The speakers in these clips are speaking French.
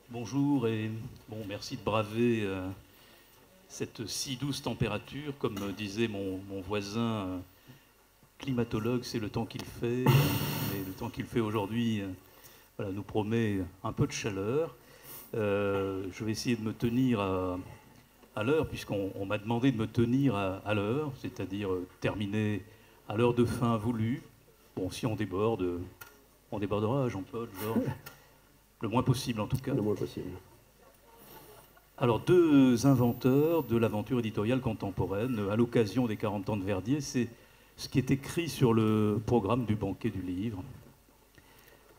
Bonjour et bon, merci de braver cette si douce température. Comme disait mon voisin climatologue, c'est le temps qu'il fait. Mais le temps qu'il fait aujourd'hui voilà, nous promet un peu de chaleur. Je vais essayer de me tenir à l'heure, puisqu'on m'a demandé de me tenir à l'heure, c'est-à-dire terminer à l'heure de fin voulue. Bon, si on débordera, Jean-Paul, Georges, le moins possible en tout cas. Le moins possible. Alors, deux inventeurs de l'aventure éditoriale contemporaine, à l'occasion des 40 ans de Verdier, c'est ce qui est écrit sur le programme du banquet du livre.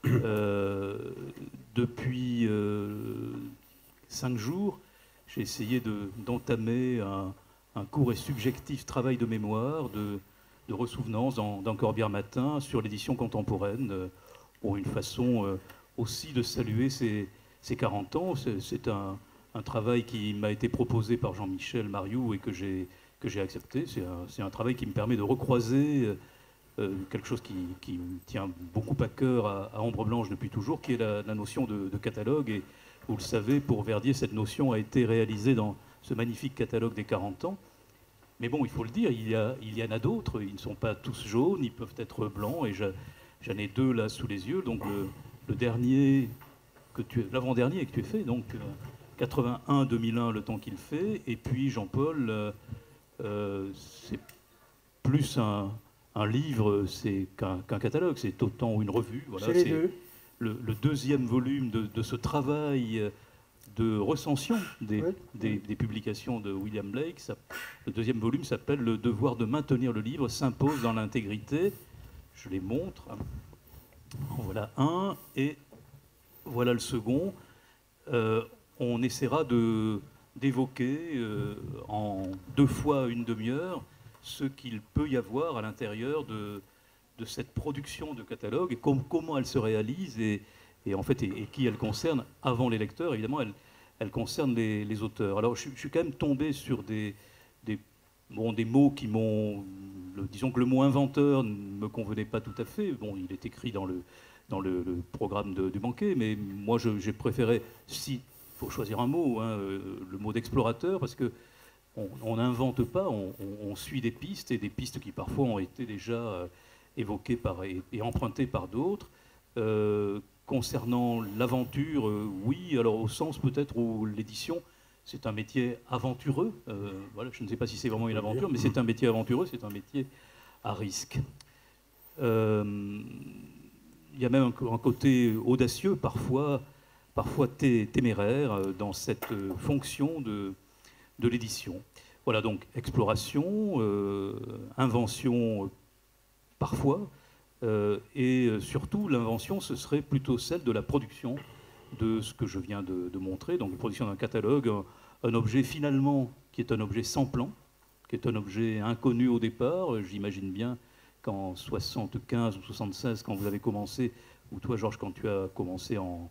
Euh, Depuis 5 jours, j'ai essayé d'entamer un court et subjectif travail de mémoire, de ressouvenance dans Corbière Matin sur l'édition contemporaine, pour une façon aussi de saluer ces 40 ans. C'est un travail qui m'a été proposé par Jean-Michel Mariou et que j'ai accepté. C'est un travail qui me permet de recroiser quelque chose qui me tient beaucoup à cœur à Ombre Blanche depuis toujours, qui est la notion de catalogue. Et vous le savez, pour Verdier, cette notion a été réalisée dans ce magnifique catalogue des 40 ans. Mais bon, il faut le dire, il y en a d'autres. Ils ne sont pas tous jaunes, ils peuvent être blancs. Et j'en ai deux là sous les yeux. Donc le dernier, l'avant-dernier que tu as fait, donc 81-2001, le temps qu'il fait. Et puis Jean-Paul, c'est plus un livre, c'est qu'un catalogue, c'est autant une revue. Voilà, C'est les deux. le deuxième volume de ce travail de recension Ouais. des publications de William Blake. Le deuxième volume s'appelle Le devoir de maintenir le livre s'impose dans l'intégrité. Je les montre. En voilà un et voilà le second. On essaiera d'évoquer en 2 fois une demi-heure ce qu'il peut y avoir à l'intérieur de cette production de catalogue et comment elle se réalise et en fait et qui elle concerne avant les lecteurs. Évidemment, elle concerne les auteurs. Alors je suis quand même tombé sur des mots qui m'ont, disons que le mot inventeur ne me convenait pas tout à fait. Bon, il est écrit dans le programme du banquet, mais moi j'ai préféré, si faut choisir un mot, hein, le mot d'explorateur, parce que on n'invente pas, on suit des pistes, et des pistes qui parfois ont été déjà évoquées et empruntées par d'autres. Concernant l'aventure, oui, alors au sens peut-être où l'édition, c'est un métier aventureux. Voilà, je ne sais pas si c'est vraiment une aventure, mais c'est un métier aventureux, c'est un métier à risque. Il y a même un côté audacieux, parfois téméraire, dans cette fonction de l'édition. Voilà, donc exploration, invention parfois, et surtout l'invention, ce serait plutôt celle de la production de ce que je viens de montrer, donc la production d'un catalogue, un objet finalement qui est un objet sans plan, qui est un objet inconnu au départ. J'imagine bien qu'en 75 ou 76, quand vous avez commencé, ou toi Georges, quand tu as commencé en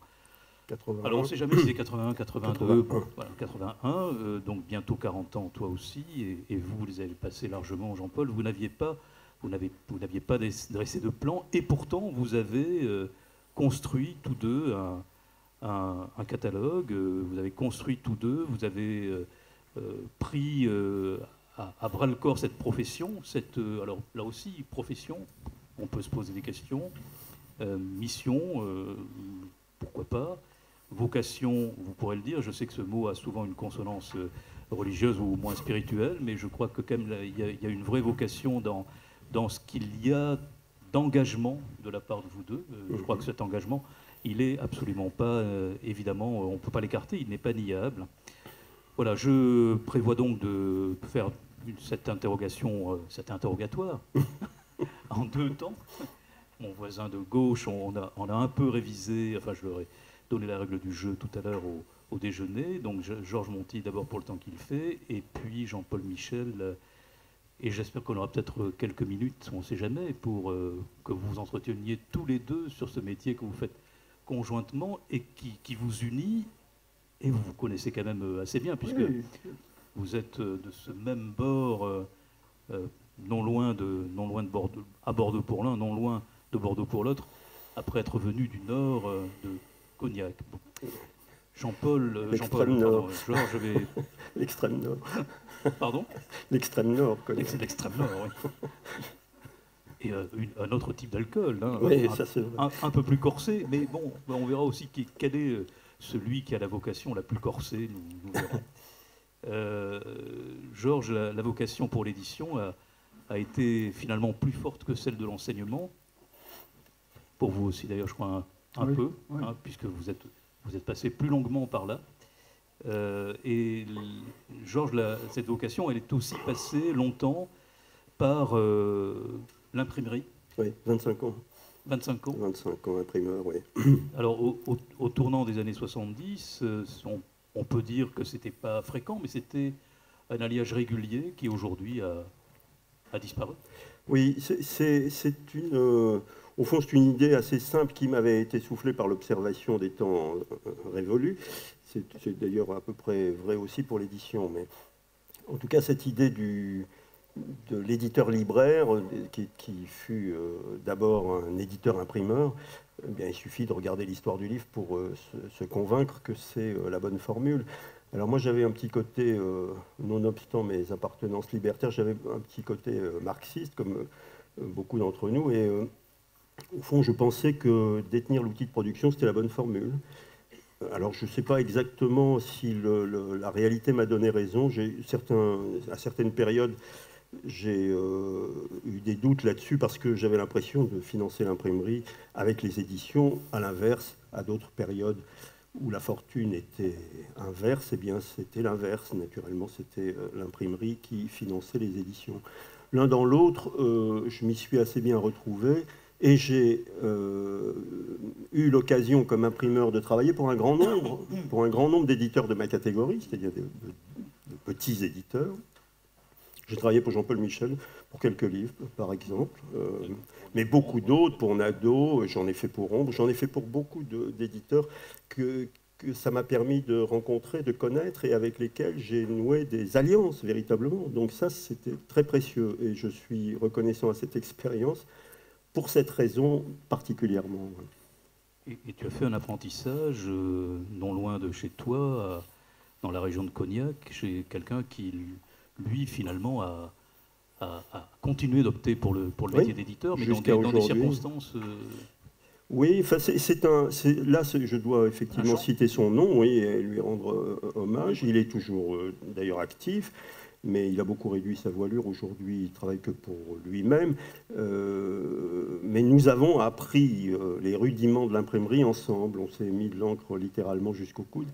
81. alors, on ne sait jamais si c'est 81, 82, 81. voilà, 81, donc bientôt 40 ans, toi aussi, et vous les avez passés largement, Jean-Paul. Vous n'aviez pas dressé de plan, et pourtant, vous avez construit tous deux un catalogue, vous avez construit tous deux, vous avez pris à bras-le-corps cette profession, alors là aussi, profession, on peut se poser des questions, mission, pourquoi pas. Vocation, vous pourrez le dire, je sais que ce mot a souvent une consonance religieuse ou moins spirituelle, mais je crois que quand même il y a une vraie vocation dans ce qu'il y a d'engagement de la part de vous deux. Je crois que cet engagement, il est absolument pas, évidemment, on ne peut pas l'écarter, il n'est pas niable. Voilà, je prévois donc de faire cet interrogatoire en 2 temps. Mon voisin de gauche, on a un peu révisé, enfin je leur ai donné la règle du jeu tout à l'heure au déjeuner. Donc Georges Monti d'abord pour le temps qu'il fait, et puis Jean-Paul Michel. Et j'espère qu'on aura peut-être quelques minutes, on ne sait jamais, pour que vous vous entreteniez tous les deux sur ce métier que vous faites conjointement et qui vous unit. Et vous vous connaissez quand même assez bien, puisque Oui. vous êtes de ce même bord, non loin de Bordeaux, à Bordeaux pour l'un, non loin de Bordeaux pour l'autre, après être venu du nord de Cognac. Bon. Jean-Paul, L'extrême nord. Georges, je vais... L'extrême nord. Pardon? L'extrême nord, quoi. C'est l'extrême nord, oui. Et un autre type d'alcool, hein, Oui, ça c'est vrai. un peu plus corsé, mais bon, on verra aussi quel est celui qui a la vocation la plus corsée, nous verrons. Georges, la vocation pour l'édition a été finalement plus forte que celle de l'enseignement. Pour vous aussi, d'ailleurs, je crois un Oui, peu, oui. hein, puisque vous êtes passé plus longuement par là. Georges, cette vocation, elle est aussi passée longtemps par l'imprimerie. Oui, 25 ans. 25 ans. 25 ans, imprimeur, oui. Alors, au tournant des années 70, on peut dire que c'était pas fréquent, mais c'était un alliage régulier qui aujourd'hui a disparu. Oui, au fond, c'est une idée assez simple qui m'avait été soufflée par l'observation des temps révolus. C'est d'ailleurs à peu près vrai aussi pour l'édition. Mais en tout cas, cette idée de l'éditeur libraire, qui fut d'abord un éditeur-imprimeur, eh bien, il suffit de regarder l'histoire du livre pour se convaincre que c'est la bonne formule. Alors moi, j'avais un petit côté, nonobstant mes appartenances libertaires, j'avais un petit côté marxiste, comme beaucoup d'entre nous, et au fond, je pensais que détenir l'outil de production, c'était la bonne formule. Alors, je ne sais pas exactement si la réalité m'a donné raison. À certaines périodes, j'ai eu des doutes là-dessus parce que j'avais l'impression de financer l'imprimerie avec les éditions. À l'inverse, à d'autres périodes où la fortune était inverse, eh bien, c'était l'inverse. Naturellement, c'était l'imprimerie qui finançait les éditions. L'un dans l'autre, je m'y suis assez bien retrouvé. Et j'ai eu l'occasion, comme imprimeur, de travailler pour un grand nombre d'éditeurs de ma catégorie, c'est-à-dire de petits éditeurs. J'ai travaillé pour Jean-Paul Michel pour quelques livres, par exemple, mais beaucoup d'autres, pour Nadeau, j'en ai fait pour Ombre, j'en ai fait pour beaucoup d'éditeurs que ça m'a permis de rencontrer, de connaître, et avec lesquels j'ai noué des alliances, véritablement. Donc ça, c'était très précieux, et je suis reconnaissant à cette expérience pour cette raison particulièrement. Et tu as fait un apprentissage non loin de chez toi, dans la région de Cognac, chez quelqu'un qui, lui, finalement, a continué d'opter pour le métier d'éditeur, mais dans des circonstances... Oui, là, je dois effectivement citer son nom, oui, et lui rendre hommage. Il est toujours d'ailleurs actif, mais il a beaucoup réduit sa voilure. Aujourd'hui, il travaille que pour lui-même. Mais nous avons appris les rudiments de l'imprimerie ensemble. On s'est mis de l'encre littéralement jusqu'au coude.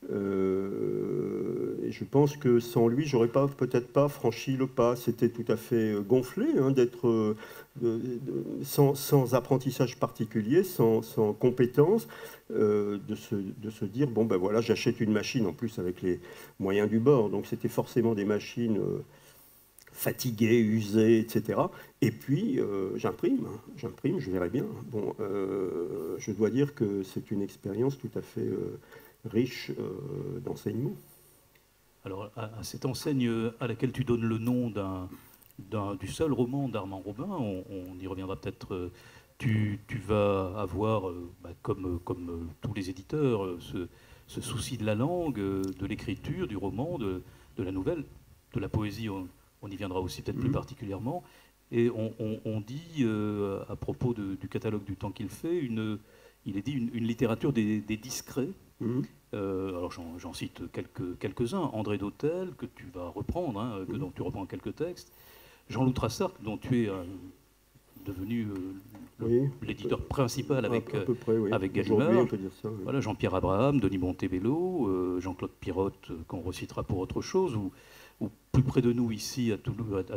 Et je pense que sans lui, j'aurais peut-être pas franchi le pas. C'était tout à fait gonflé d'être sans apprentissage particulier, sans compétence, de se dire bon ben voilà, j'achète une machine en plus avec les moyens du bord. Donc c'était forcément des machines fatiguées, usées, etc. Et puis j'imprime, je verrai bien. Bon, je dois dire que c'est une expérience tout à fait riche d'enseignement. Alors, à cette enseigne à laquelle tu donnes le nom du seul roman d'Armand Robin, on y reviendra peut-être, tu vas avoir, comme tous les éditeurs, ce souci de la langue, de l'écriture, du roman, de la nouvelle, de la poésie, on y viendra aussi peut-être plus particulièrement. Et on dit, à propos du catalogue du temps qu'il fait, il est dit une littérature des discrets. Alors j'en cite quelques-uns. André Dautel, que tu vas reprendre, dont tu reprends quelques textes. Jean-Loup Trassart, dont tu es devenu l'éditeur principal avec Gallimard. Voilà, Jean-Pierre Abraham, Denis Montebello, Jean-Claude Pirotte, qu'on recitera pour autre chose, ou plus près de nous ici, à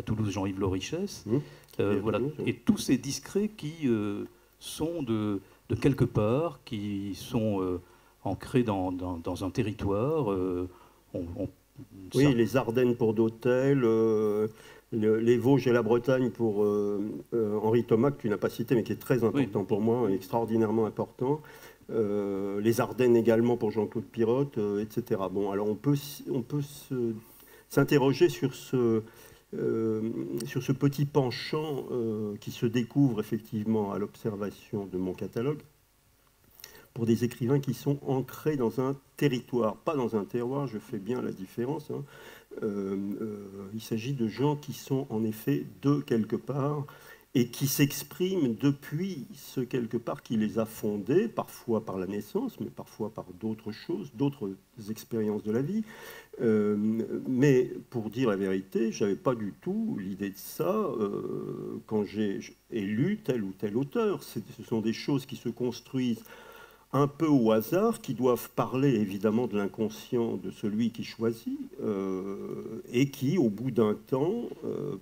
Toulouse, Jean-Yves Lorichès. Voilà. Et tous ces discrets qui sont de quelque part, qui sont... ancré dans un territoire. Les Ardennes pour Dautel, les Vosges et la Bretagne pour Henri Thomas, que tu n'as pas cité, mais qui est très important pour moi, extraordinairement important. Les Ardennes également pour Jean-Claude Pirotte, etc. Bon, alors on peut s'interroger sur ce petit penchant qui se découvre effectivement à l'observation de mon catalogue. pour des écrivains qui sont ancrés dans un territoire, pas dans un terroir, je fais bien la différence. Hein. Il s'agit de gens qui sont en effet de quelque part et qui s'expriment depuis ce quelque part qui les a fondés, parfois par la naissance, mais parfois par d'autres choses, d'autres expériences de la vie. Mais pour dire la vérité, je n'avais pas du tout l'idée de ça quand j'ai lu tel ou tel auteur. Ce sont des choses qui se construisent un peu au hasard, qui doivent parler évidemment de l'inconscient de celui qui choisit, et qui, au bout d'un temps,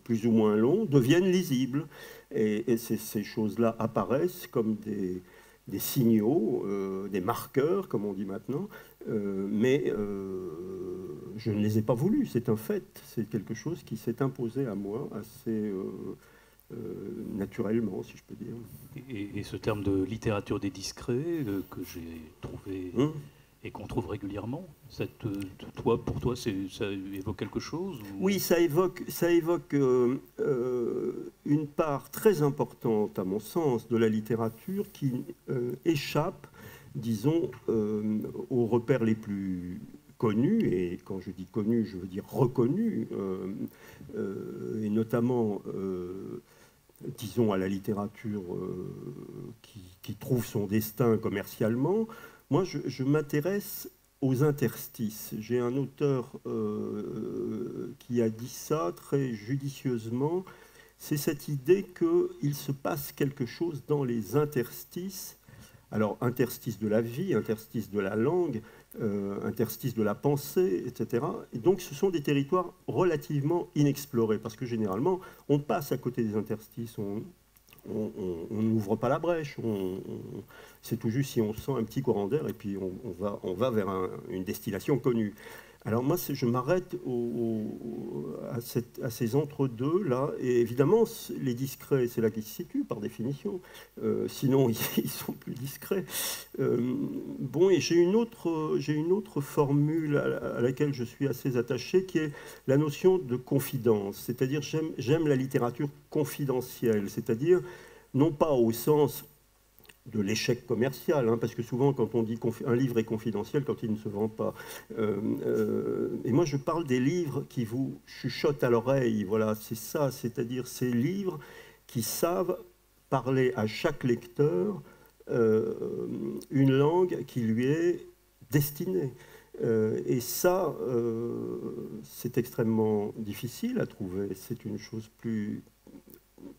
plus ou moins long, deviennent lisibles. Et ces choses-là apparaissent comme des signaux, des marqueurs, comme on dit maintenant, mais je ne les ai pas voulus, c'est un fait, c'est quelque chose qui s'est imposé à moi assez naturellement, si je peux dire. Et ce terme de littérature des discrets que j'ai trouvé et qu'on trouve régulièrement, pour toi, ça évoque quelque chose ou... Oui, ça évoque une part très importante, à mon sens, de la littérature qui échappe, disons, aux repères les plus connus, et quand je dis connus, je veux dire reconnus, et notamment... disons, à la littérature qui trouve son destin commercialement. Moi, je m'intéresse aux interstices. J'ai un auteur qui a dit ça très judicieusement. C'est cette idée qu'il se passe quelque chose dans les interstices. Alors, interstices de la vie, interstices de la langue, interstices de la pensée, etc. Et donc, ce sont des territoires relativement inexplorés, parce que généralement, on passe à côté des interstices, on n'ouvre pas la brèche, c'est tout juste si on sent un petit courant d'air, et puis on va vers une destillation connue. Alors moi, je m'arrête à ces entre-deux-là, et évidemment, les discrets, c'est là qu'ils se situent, par définition. Sinon, ils sont plus discrets. Bon, et j'ai une autre formule à laquelle je suis assez attaché, qui est la notion de confidence. C'est-à-dire, j'aime la littérature confidentielle, c'est-à-dire, non pas au sens de l'échec commercial, hein, parce que souvent quand on dit un livre est confidentiel quand il ne se vend pas. Et moi je parle des livres qui vous chuchotent à l'oreille, voilà, c'est ça, c'est-à-dire ces livres qui savent parler à chaque lecteur une langue qui lui est destinée. Et ça, c'est extrêmement difficile à trouver, c'est une chose plus,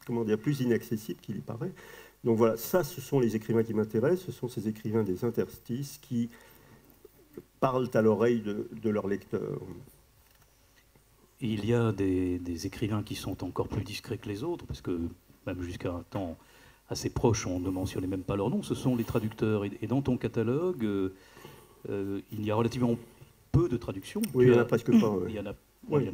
comment dire, plus inaccessible qu'il y paraît. Donc voilà, ça, ce sont les écrivains qui m'intéressent, ce sont ces écrivains des interstices qui parlent à l'oreille de leurs lecteurs. Il y a des écrivains qui sont encore plus discrets que les autres, parce que même jusqu'à un temps assez proche, on ne mentionnait même pas leur nom, ce sont les traducteurs. Et dans ton catalogue, il y a relativement peu de traductions. Oui, il n'y en a presque pas. Ouais. Il y en a. Oui.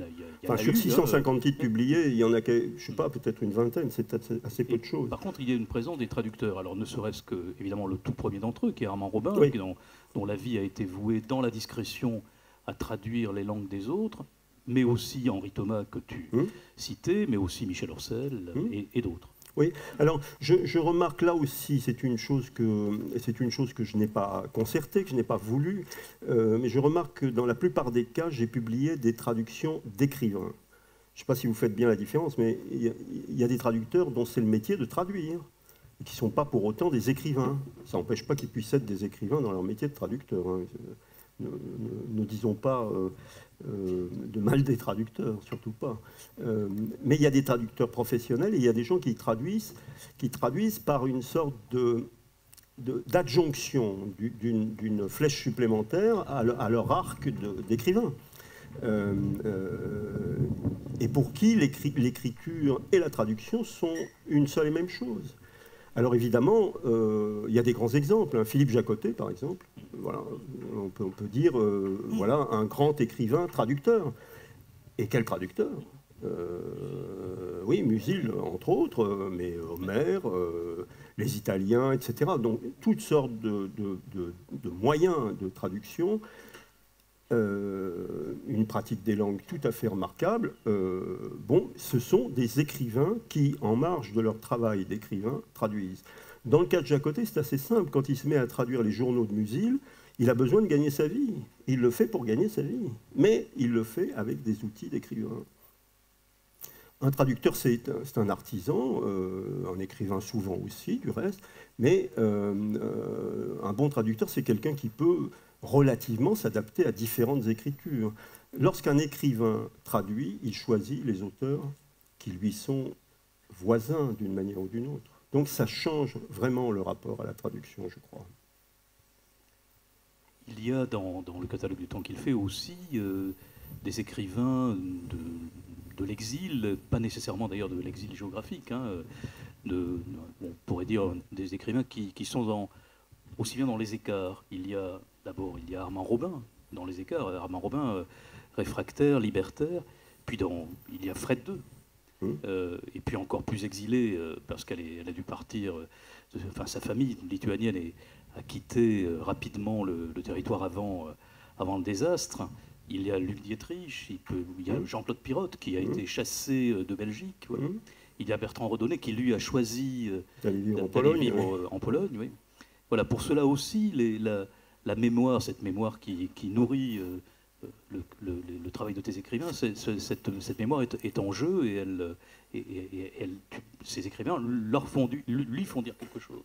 Sur 650 titres publiés, il y en a, je ne sais pas, peut-être une vingtaine, c'est assez peu de choses. Par contre, il y a une présence des traducteurs. Alors, ne serait-ce que, évidemment, le tout premier d'entre eux, qui est Armand Robin, oui. dont la vie a été vouée dans la discrétion à traduire les langues des autres, mais aussi Henri Thomas, que tu citais, mais aussi Michel Orcel et d'autres. Oui, alors je remarque là aussi, c'est une chose que je n'ai pas concertée, que je n'ai pas voulu, mais je remarque que dans la plupart des cas, j'ai publié des traductions d'écrivains. Je ne sais pas si vous faites bien la différence, mais il y a des traducteurs dont c'est le métier de traduire, et qui ne sont pas pour autant des écrivains. Ça n'empêche pas qu'ils puissent être des écrivains dans leur métier de traducteur. Hein. Ne disons pas de mal des traducteurs, surtout pas. Mais il y a des traducteurs professionnels et il y a des gens qui traduisent par une sorte d'adjonction d'une flèche supplémentaire à leur arc d'écrivain. Et pour qui l'écriture et la traduction sont une seule et même chose. Alors évidemment, il y a des grands exemples. Hein. Philippe Jacotet, par exemple, voilà, on peut dire, voilà, un grand écrivain traducteur. Et quel traducteur oui, Musil, entre autres, mais Homère, les Italiens, etc. Donc toutes sortes de moyens de traduction. Une pratique des langues tout à fait remarquable. Bon, ce sont des écrivains qui, en marge de leur travail d'écrivain, traduisent. Dans le cas de Jacotet, c'est assez simple. Quand il se met à traduire les journaux de Musil, il a besoin de gagner sa vie. Il le fait pour gagner sa vie. Mais il le fait avec des outils d'écrivain. Un traducteur, c'est un artisan, un écrivain souvent aussi, du reste, mais un bon traducteur, c'est quelqu'un qui peut relativement s'adapter à différentes écritures. Lorsqu'un écrivain traduit, il choisit les auteurs qui lui sont voisins d'une manière ou d'une autre. Donc ça change vraiment le rapport à la traduction, je crois. Il y a dans le catalogue du temps qu'il fait aussi des écrivains de l'exil, pas nécessairement d'ailleurs de l'exil géographique, hein, on pourrait dire des écrivains qui sont aussi bien dans les écarts. D'abord, il y a Armand Robin dans les écarts, Armand Robin réfractaire, libertaire, puis il y a Fred II, et puis encore plus exilé, parce qu'elle a dû partir, enfin sa famille lituanienne a quitté rapidement le territoire avant le désastre. Il y a Luc Dietrich, il y a Jean-Claude Pirotte qui a été chassé de Belgique. Voilà. Il y a Bertrand Redonnet qui, lui, a choisi d'aller vivre en Pologne. Oui. Voilà, pour cela aussi, la mémoire, cette mémoire qui nourrit le travail de tes écrivains, cette mémoire est en jeu et ces écrivains lui font dire quelque chose.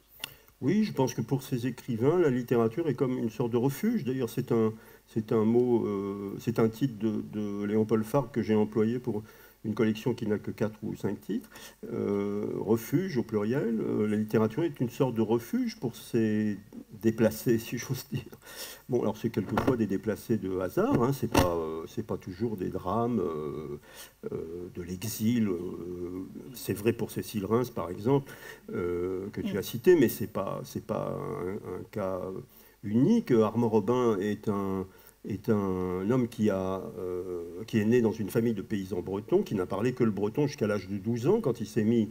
Oui, je pense que pour ces écrivains, la littérature est comme une sorte de refuge. D'ailleurs, c'est un mot, c'est un titre de Léon-Paul Fargue que j'ai employé pour une collection qui n'a que 4 ou 5 titres. Refuge au pluriel. La littérature est une sorte de refuge pour ces déplacés, si j'ose dire. Bon, alors c'est quelquefois des déplacés de hasard, hein, c'est pas toujours des drames de l'exil. C'est vrai pour Cécile Reims, par exemple, que tu as cité, mais c'est pas un cas unique. Armand Robin est un homme qui est né dans une famille de paysans bretons, qui n'a parlé que le breton jusqu'à l'âge de 12 ans. Quand il s'est mis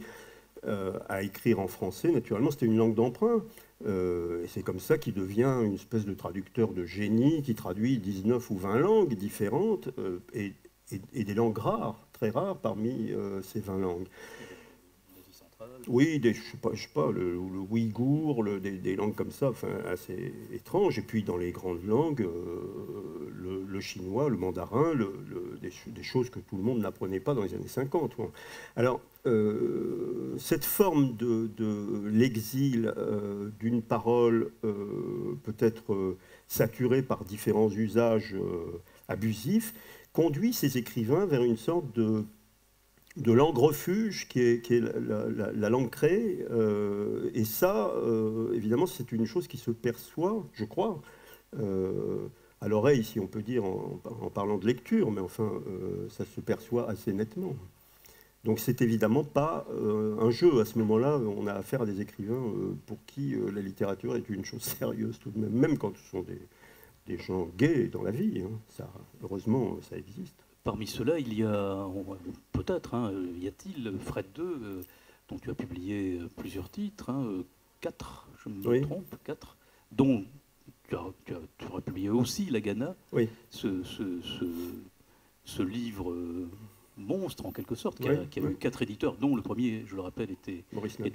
à écrire en français, naturellement, c'était une langue d'emprunt. Et c'est comme ça qu'il devient une espèce de traducteur de génie qui traduit 19 ou 20 langues différentes et des langues rares, très rares parmi ces 20 langues. Oui, je sais pas, le ouïghour, des langues comme ça, enfin, assez étranges. Et puis dans les grandes langues, le chinois, le mandarin, des choses que tout le monde n'apprenait pas dans les années 50. Bon. Alors, cette forme de l'exil d'une parole peut-être saturée par différents usages abusifs conduit ces écrivains vers une sorte de langue refuge qui est la langue créée. Et ça, évidemment, c'est une chose qui se perçoit, je crois, à l'oreille, si on peut dire, en parlant de lecture, mais enfin, ça se perçoit assez nettement. Donc c'est évidemment pas un jeu. À ce moment-là, on a affaire à des écrivains pour qui la littérature est une chose sérieuse tout de même, même quand ce sont des gens gays dans la vie. Hein. Ça, heureusement, ça existe. Parmi ceux-là, il y a, peut-être, hein, y a-t-il Fred II, dont tu as publié plusieurs titres, hein, 4, je me trompe, 4, dont tu aurais publié aussi La Ghana, oui. ce livre monstre en quelque sorte, qui a eu 4 éditeurs, dont le premier, je le rappelle, était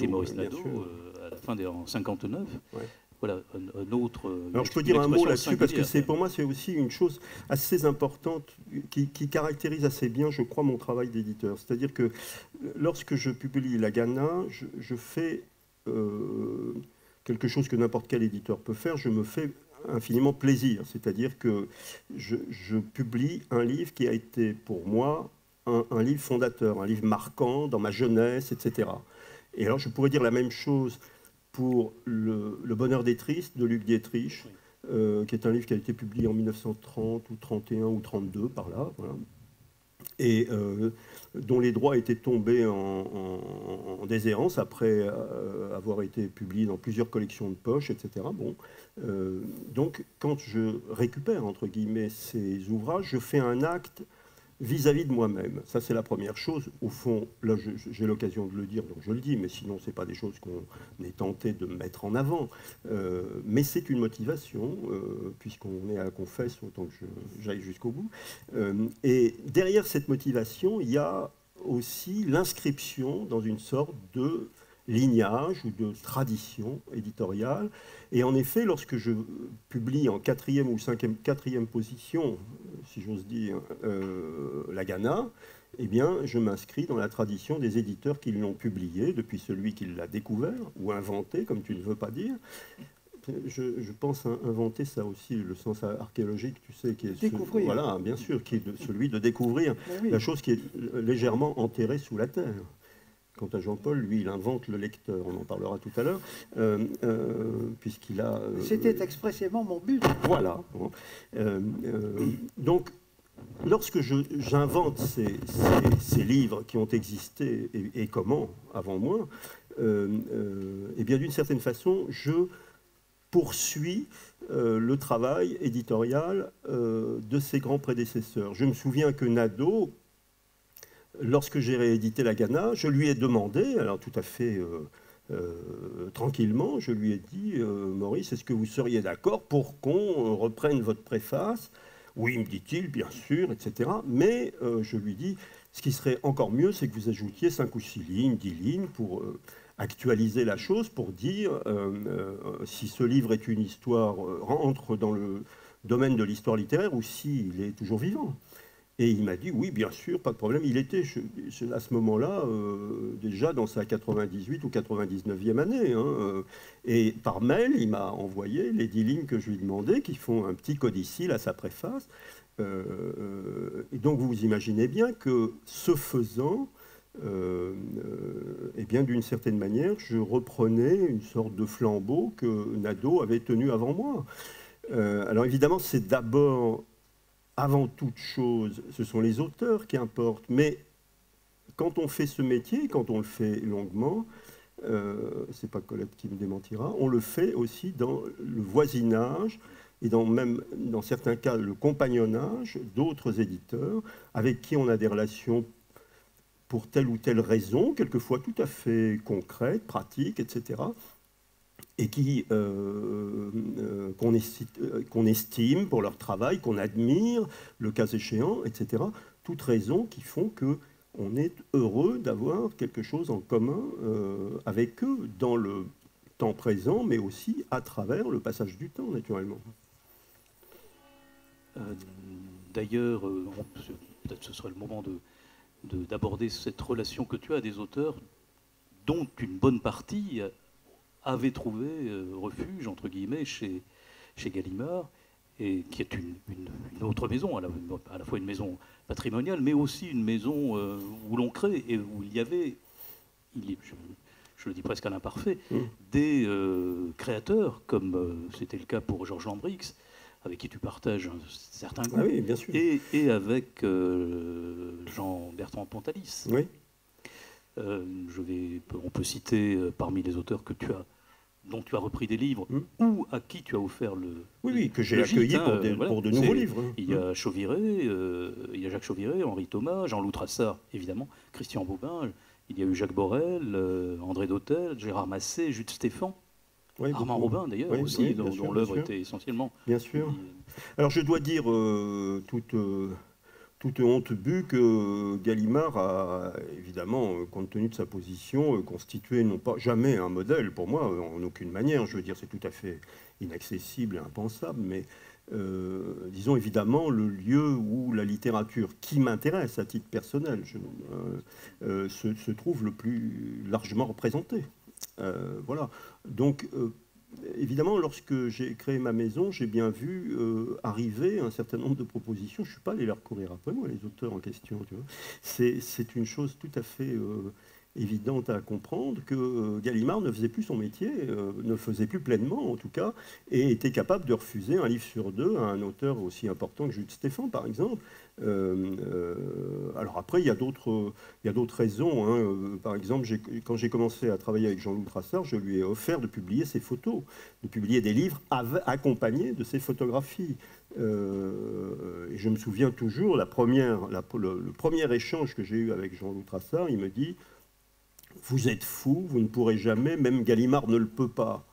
Maurice Nadeau, à la fin en 59. Ouais. Voilà, un autre. Alors je peux dire un mot là-dessus parce que pour moi c'est aussi une chose assez importante qui caractérise assez bien, je crois, mon travail d'éditeur. C'est-à-dire que lorsque je publie La Ghana, je fais quelque chose que n'importe quel éditeur peut faire. Je me fais infiniment plaisir. C'est-à-dire que je publie un livre qui a été pour moi un livre fondateur, un livre marquant dans ma jeunesse, etc. Et alors je pourrais dire la même chose pour le Bonheur des Tristes de Luc Dietrich, qui est un livre qui a été publié en 1930 ou 31 ou 32, par là, voilà, et dont les droits étaient tombés en déshérence après avoir été publié dans plusieurs collections de poche, etc. Bon, donc, quand je récupère, entre guillemets, ces ouvrages, je fais un acte vis-à-vis de moi-même. Ça, c'est la première chose. Au fond, là, j'ai l'occasion de le dire, donc je le dis, mais sinon, ce n'est pas des choses qu'on est tenté de mettre en avant. Mais c'est une motivation, puisqu'on est à la confesse, autant que j'aille jusqu'au bout. Et derrière cette motivation, il y a aussi l'inscription dans une sorte de lignage ou de tradition éditoriale. Et en effet, lorsque je publie en quatrième ou quatrième position, si j'ose dire, la Ghana, eh bien, je m'inscris dans la tradition des éditeurs qui l'ont publié, depuis celui qui l'a découvert ou inventé, comme tu ne veux pas dire. Je pense inventer, ça aussi, le sens archéologique, tu sais, qui est découvrir. Voilà, bien sûr, qui est celui de découvrir la chose qui est légèrement enterrée sous la terre. Quant à Jean-Paul, lui, il invente le lecteur, on en parlera tout à l'heure, puisqu'il a... C'était expressément mon but. Voilà. Donc, lorsque j'invente ces livres qui ont existé, et comment, avant moi, eh bien, d'une certaine façon, je poursuit le travail éditorial de ses grands prédécesseurs. Je me souviens que Nadeau, lorsque j'ai réédité la Ghana, je lui ai demandé, alors tout à fait tranquillement, je lui ai dit, Maurice, est-ce que vous seriez d'accord pour qu'on reprenne votre préface? Oui, me dit-il, bien sûr, etc. Mais je lui dis, ce qui serait encore mieux, c'est que vous ajoutiez 5 ou 6 lignes, 10 lignes pour... actualiser la chose pour dire si ce livre est une histoire, rentre dans le domaine de l'histoire littéraire ou s'il est toujours vivant. Et il m'a dit oui, bien sûr, pas de problème. Il était à ce moment-là déjà dans sa 98 ou 99e année. Hein, et par mail, il m'a envoyé les 10 lignes que je lui demandais, qui font un petit codicile à sa préface. Et donc vous imaginez bien que ce faisant, et bien d'une certaine manière, je reprenais une sorte de flambeau que Nadeau avait tenu avant moi. Alors évidemment, c'est d'abord, avant toute chose, ce sont les auteurs qui importent, mais quand on fait ce métier, quand on le fait longuement, c'est pas Colette qui me démentira, on le fait aussi dans le voisinage et même dans certains cas le compagnonnage d'autres éditeurs avec qui on a des relations pour telle ou telle raison, quelquefois tout à fait concrète, pratique, etc., et qu'on estime pour leur travail, qu'on admire, le cas échéant, etc. Toutes raisons qui font qu'on est heureux d'avoir quelque chose en commun avec eux dans le temps présent, mais aussi à travers le passage du temps, naturellement. D'ailleurs, peut-être ce serait le moment d'aborder cette relation que tu as à des auteurs dont une bonne partie avait trouvé refuge, entre guillemets, chez Gallimard, et qui est une autre maison, à la fois une maison patrimoniale, mais aussi une maison où l'on crée, et où il y avait, je le dis presque à l'imparfait, des créateurs, comme c'était le cas pour Georges Lambrix, avec qui tu partages un certain goût, oui, bien sûr. Et avec Jean-Bertrand Pontalis. Oui. On peut citer parmi les auteurs dont tu as repris des livres, ou à qui tu as offert que j'ai accueilli pour de nouveaux livres. Il y a Chauviré, il y a Jacques Chauviré, Henri Thomas, Jean-Loup Trassard, évidemment, Christian Bobin, il y a eu Jacques Borel, André Dautel, Gérard Massé, Jules Stéphane. Oui, Armand Robin, d'ailleurs, aussi, dont l'œuvre était essentiellement... Bien sûr. Alors, je dois dire, toute honte bue, que Gallimard a, évidemment, compte tenu de sa position, constitué non pas jamais un modèle, pour moi, en aucune manière. Je veux dire, c'est tout à fait inaccessible et impensable, mais disons évidemment le lieu où la littérature qui m'intéresse à titre personnel se trouve le plus largement représentée. Voilà. Donc, évidemment, lorsque j'ai créé ma maison, j'ai bien vu arriver un certain nombre de propositions. Je ne suis pas allé leur courir après moi, les auteurs en question. C'est une chose tout à fait évidente à comprendre que Gallimard ne faisait plus son métier, ne le faisait plus pleinement en tout cas, et était capable de refuser un livre sur deux à un auteur aussi important que Jules Stéphane, par exemple. Alors après, il y a d'autres raisons. Hein. Par exemple, quand j'ai commencé à travailler avec Jean-Loup Trassard, je lui ai offert de publier ses photos, de publier des livres accompagnés de ses photographies. Et je me souviens toujours, le premier échange que j'ai eu avec Jean-Loup Trassard, il me dit « Vous êtes fou, vous ne pourrez jamais, même Gallimard ne le peut pas. »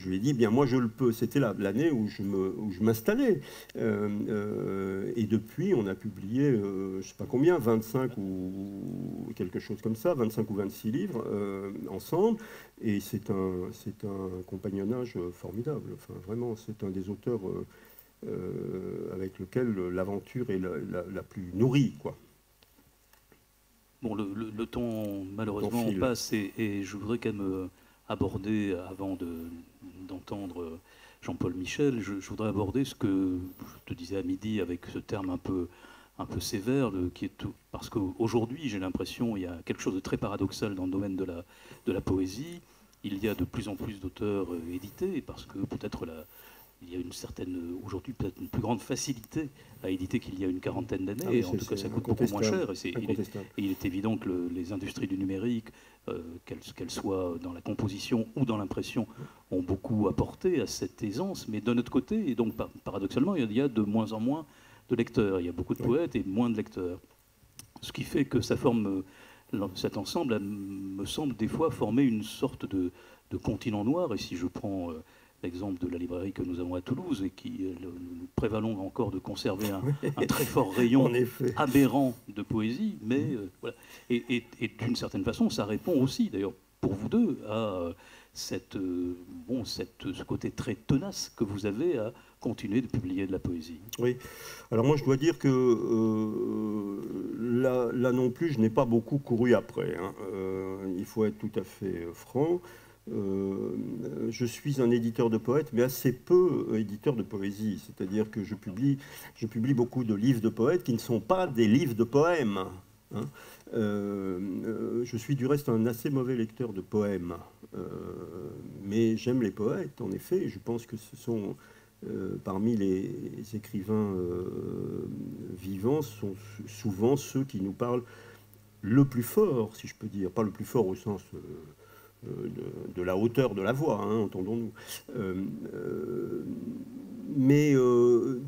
Je lui ai dit, eh bien moi je le peux. C'était l'année où je m'installais. Et depuis, on a publié, je ne sais pas combien, 25 ou quelque chose comme ça, 25 ou 26 livres ensemble. Et c'est un compagnonnage formidable. Enfin, vraiment, c'est un des auteurs avec lequel l'aventure est la plus nourrie, quoi. Bon, le temps, malheureusement, passe et je voudrais quand même aborder, avant d'entendre Jean-Paul Michel, je voudrais aborder ce que je te disais à midi avec ce terme un peu sévère, qui est tout, parce qu'aujourd'hui, j'ai l'impression, il y a quelque chose de très paradoxal dans le domaine de la poésie. Il y a de plus en plus d'auteurs édités, parce que peut-être il y a une certaine, aujourd'hui, peut-être une plus grande facilité à éditer qu'il y a une quarantaine d'années. Ah oui, en tout cas, ça coûte beaucoup moins cher. Et il est évident que les industries du numérique, qu'elles soient dans la composition ou dans l'impression, ont beaucoup apporté à cette aisance. Mais d'un autre côté, et donc paradoxalement, il y a de moins en moins de lecteurs. Il y a beaucoup de poètes et moins de lecteurs. Ce qui fait que ça forme, cet ensemble me semble des fois former une sorte de continent noir. Et si je prends l'exemple de la librairie que nous avons à Toulouse et qui nous prévalons encore de conserver un très fort rayon aberrant de poésie, mais voilà. Et d'une certaine façon, ça répond aussi, d'ailleurs, pour vous deux, à ce côté très tenace que vous avez à continuer de publier de la poésie. Oui. Alors moi, je dois dire que là non plus, je n'ai pas beaucoup couru après. Hein. Il faut être tout à fait franc. Je suis un éditeur de poètes, mais assez peu éditeur de poésie. C'est-à-dire que je publie beaucoup de livres de poètes qui ne sont pas des livres de poèmes. Hein. Je suis du reste un assez mauvais lecteur de poèmes. Mais j'aime les poètes, en effet. Je pense que ce sont, parmi les écrivains vivants, sont souvent ceux qui nous parlent le plus fort, si je peux dire. Pas le plus fort au sens... de la hauteur de la voix, hein, entendons-nous. Mais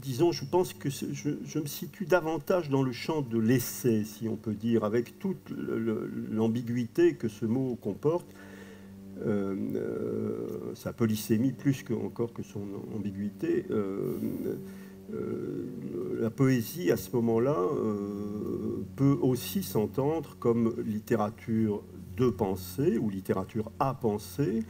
disons, je pense que je me situe davantage dans le champ de l'essai, si on peut dire, avec toute l'ambiguïté que ce mot comporte, sa polysémie plus encore que son ambiguïté. La poésie, à ce moment-là, peut aussi s'entendre comme littérature de pensée ou littérature à penser.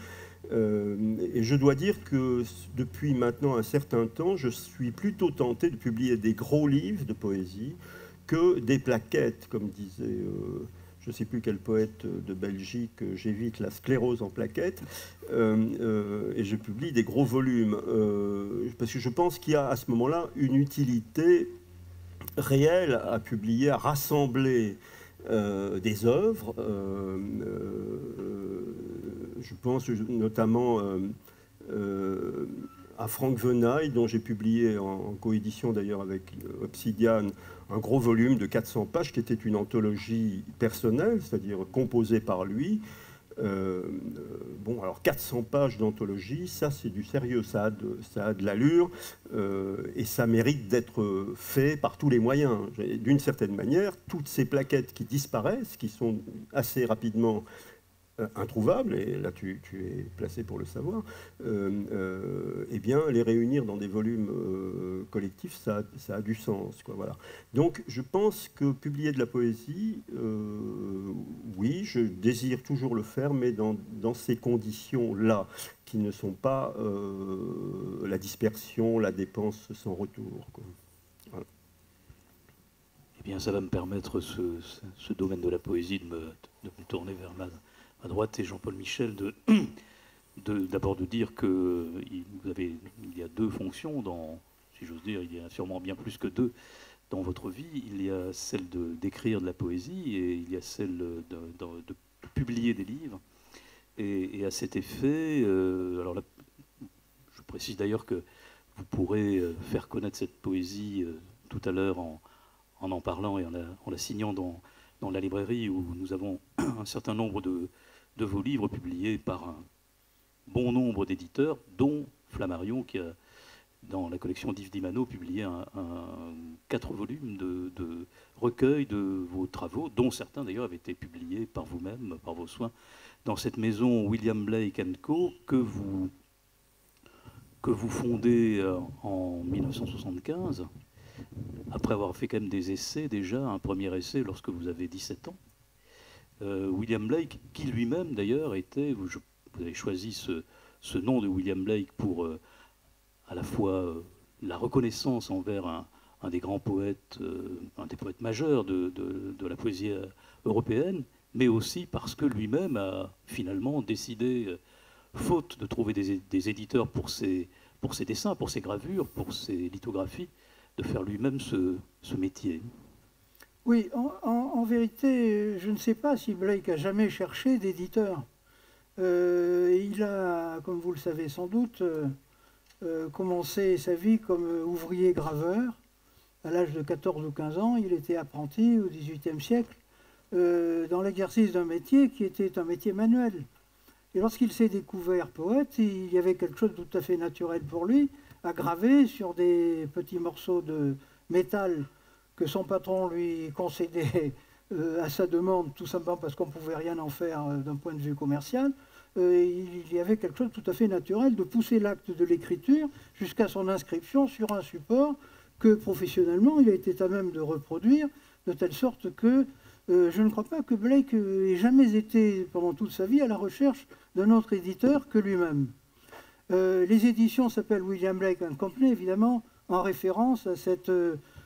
Et je dois dire que depuis maintenant un certain temps, je suis plutôt tenté de publier des gros livres de poésie que des plaquettes, comme disait, je ne sais plus quel poète de Belgique, j'évite la sclérose en plaquettes, et je publie des gros volumes, parce que je pense qu'il y a à ce moment-là une utilité réelle à publier, à rassembler des œuvres. Je pense notamment à Franck Venaille, dont j'ai publié en coédition d'ailleurs avec Obsidian, un gros volume de 400 pages qui était une anthologie personnelle, c'est-à-dire composée par lui. Bon, alors 400 pages d'anthologie, ça c'est du sérieux, ça a de l'allure et ça mérite d'être fait par tous les moyens. D'une certaine manière, toutes ces plaquettes qui disparaissent, qui sont assez rapidement introuvables, et là tu es placé pour le savoir, eh bien les réunir dans des volumes collectifs, ça a du sens, quoi, voilà. Donc je pense que publier de la poésie, oui, je désire toujours le faire, mais dans ces conditions-là, qui ne sont pas la dispersion, la dépense sans retour, quoi. Voilà. Eh bien, ça va me permettre, ce domaine de la poésie, de me tourner vers ma droite et Jean-Paul Michel, d'abord de dire qu'il y a deux fonctions, si j'ose dire, il y a sûrement bien plus que deux dans votre vie. Il y a celle d'écrire de la poésie et il y a celle de publier des livres. Et à cet effet, alors là, je précise d'ailleurs que vous pourrez faire connaître cette poésie tout à l'heure en parlant et en la signant dans la librairie où nous avons un certain nombre de vos livres publiés par un bon nombre d'éditeurs, dont Flammarion, qui a, dans la collection d'Yves Dimano, publié 4 volumes de recueil de vos travaux, dont certains d'ailleurs avaient été publiés par vous-même, par vos soins, dans cette maison William Blake & Co. que vous que vous fondez en 1975, après avoir fait quand même des essais déjà, un premier essai lorsque vous avez 17 ans. William Blake, qui lui-même d'ailleurs était, vous avez choisi ce nom de William Blake pour à la fois la reconnaissance envers un des grands poètes, un des poètes majeurs de la poésie européenne, mais aussi parce que lui-même a finalement décidé, faute de trouver des éditeurs pour ses dessins, pour ses gravures, pour ses lithographies, de faire lui-même ce métier. Oui, en vérité, je ne sais pas si Blake a jamais cherché d'éditeur. Il a, comme vous le savez sans doute, commencé sa vie comme ouvrier graveur. À l'âge de 14 ou 15 ans, il était apprenti au XVIIIe siècle dans l'exercice d'un métier qui était un métier manuel. Et lorsqu'il s'est découvert poète, il y avait quelque chose de tout à fait naturel pour lui à graver sur des petits morceaux de métal que son patron lui concédait à sa demande, tout simplement parce qu'on ne pouvait rien en faire d'un point de vue commercial. Il y avait quelque chose de tout à fait naturel de pousser l'acte de l'écriture jusqu'à son inscription sur un support que professionnellement il a été à même de reproduire, de telle sorte que je ne crois pas que Blake ait jamais été pendant toute sa vie à la recherche d'un autre éditeur que lui-même. Les éditions s'appellent William Blake & Company, évidemment, en référence à cette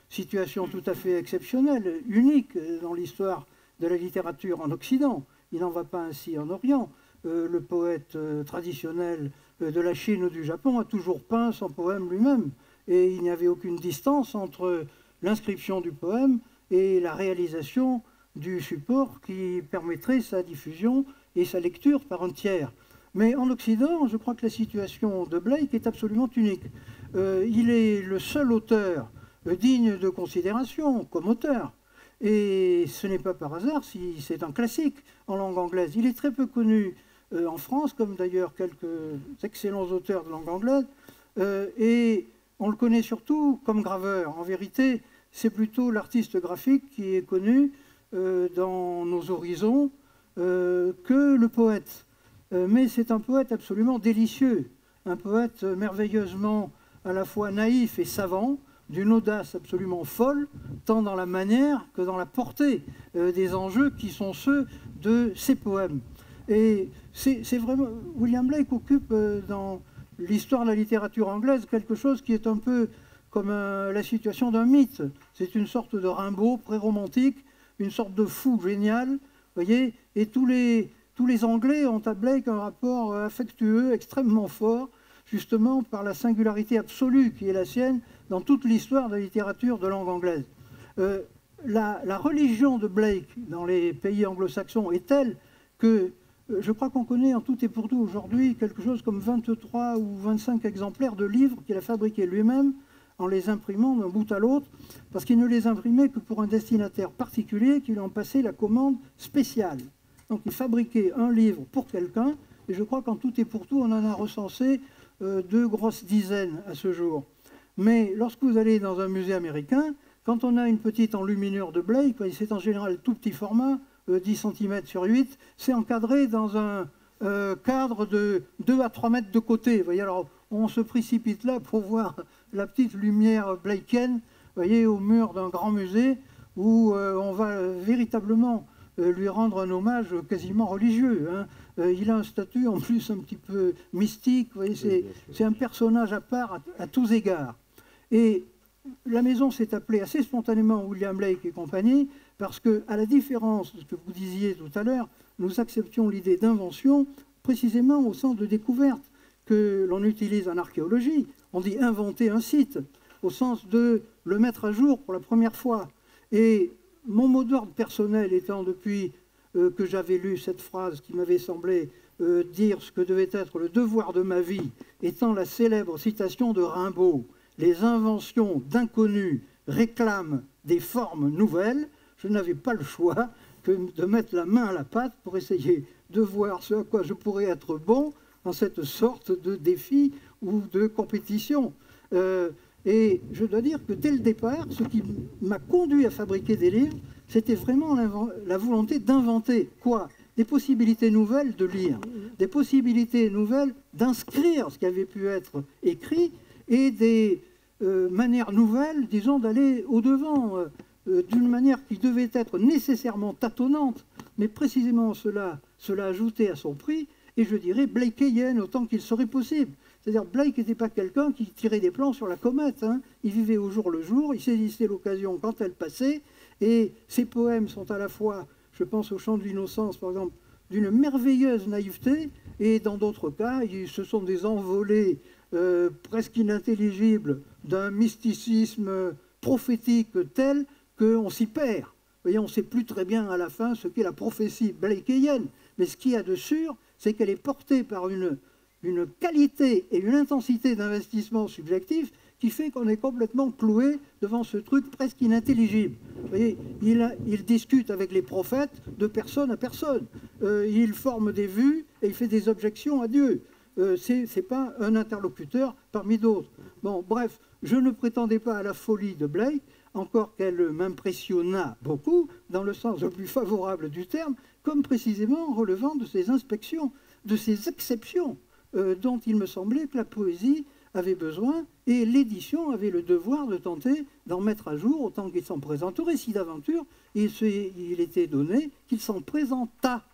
situation tout à fait exceptionnelle, unique dans l'histoire de la littérature en Occident. Il n'en va pas ainsi en Orient. Le poète traditionnel de la Chine ou du Japon a toujours peint son poème lui-même. Et il n'y avait aucune distance entre l'inscription du poème et la réalisation du support qui permettrait sa diffusion et sa lecture par un tiers. Mais en Occident, je crois que la situation de Blake est absolument unique. Il est le seul auteur digne de considération comme auteur. Et ce n'est pas par hasard si c'est un classique en langue anglaise. Il est très peu connu en France, comme d'ailleurs quelques excellents auteurs de langue anglaise. Et on le connaît surtout comme graveur. En vérité, c'est plutôt l'artiste graphique qui est connu dans nos horizons que le poète. Mais c'est un poète absolument délicieux, un poète merveilleusement à la fois naïf et savant, d'une audace absolument folle, tant dans la manière que dans la portée des enjeux qui sont ceux de ses poèmes. Et c'est vraiment, William Blake occupe dans l'histoire de la littérature anglaise quelque chose qui est un peu comme la situation d'un mythe. C'est une sorte de Rimbaud pré-romantique, une sorte de fou génial, voyez, et tous les Anglais ont à Blake un rapport affectueux extrêmement fort, justement par la singularité absolue qui est la sienne dans toute l'histoire de la littérature de langue anglaise. La religion de Blake dans les pays anglo-saxons est telle que je crois qu'on connaît en tout et pour tout aujourd'hui quelque chose comme 23 ou 25 exemplaires de livres qu'il a fabriqués lui-même en les imprimant d'un bout à l'autre, parce qu'il ne les imprimait que pour un destinataire particulier qui lui en passait la commande spéciale. Donc il fabriquait un livre pour quelqu'un, et je crois qu'en tout et pour tout, on en a recensé 2 grosses dizaines à ce jour. Mais lorsque vous allez dans un musée américain, quand on a une petite enluminure de Blake, c'est en général tout petit format, 10 cm sur 8, c'est encadré dans un cadre de 2 à 3 mètres de côté. Vous voyez, alors on se précipite là pour voir la petite lumière blakienne, voyez, au mur d'un grand musée, où on va véritablement lui rendre un hommage quasiment religieux. Hein. Il a un statut en plus un petit peu mystique, vous voyez, c'est un personnage à part à tous égards. Et la maison s'est appelée assez spontanément William Blake et compagnie, parce que, à la différence de ce que vous disiez tout à l'heure, nous acceptions l'idée d'invention précisément au sens de découverte que l'on utilise en archéologie. On dit inventer un site, au sens de le mettre à jour pour la première fois. Et mon mot d'ordre personnel étant, depuis que j'avais lu cette phrase qui m'avait semblé dire ce que devait être le devoir de ma vie, étant la célèbre citation de Rimbaud, « Les inventions d'inconnus réclament des formes nouvelles », je n'avais pas le choix que de mettre la main à la pâte pour essayer de voir ce à quoi je pourrais être bon dans cette sorte de défi ou de compétition. Et je dois dire que dès le départ, ce qui m'a conduit à fabriquer des livres, c'était vraiment la volonté d'inventer quoi? des possibilités nouvelles de lire, des possibilités nouvelles d'inscrire ce qui avait pu être écrit et des manières nouvelles, disons, d'aller au-devant d'une manière qui devait être nécessairement tâtonnante, mais précisément cela ajouté à son prix, et je dirais blakeyenne autant qu'il serait possible. C'est-à-dire Blake n'était pas quelqu'un qui tirait des plans sur la comète, hein. Il vivait au jour le jour, il saisissait l'occasion quand elle passait, et ses poèmes sont à la fois, je pense au Chant de l'innocence par exemple, d'une merveilleuse naïveté, et dans d'autres cas, ce sont des envolées presque inintelligibles d'un mysticisme prophétique tel qu'on s'y perd. Vous voyez, on ne sait plus très bien à la fin ce qu'est la prophétie blakeyenne, mais ce qu'il y a de sûr, c'est qu'elle est portée par une qualité et une intensité d'investissement subjectif qui fait qu'on est complètement cloué devant ce truc presque inintelligible. Vous voyez, il discute avec les prophètes de personne à personne. Il forme des vues et il fait des objections à Dieu. C'est pas un interlocuteur parmi d'autres. Bon, bref, je ne prétendais pas à la folie de Blake, encore qu'elle m'impressionna beaucoup, dans le sens le plus favorable du terme, comme précisément relevant de ces inspections, de ces exceptions dont il me semblait que la poésie avait besoin, et l'édition avait le devoir de tenter d'en mettre à jour autant qu'il s'en présente. Au récit d'aventure, il était donné qu'il s'en présenta.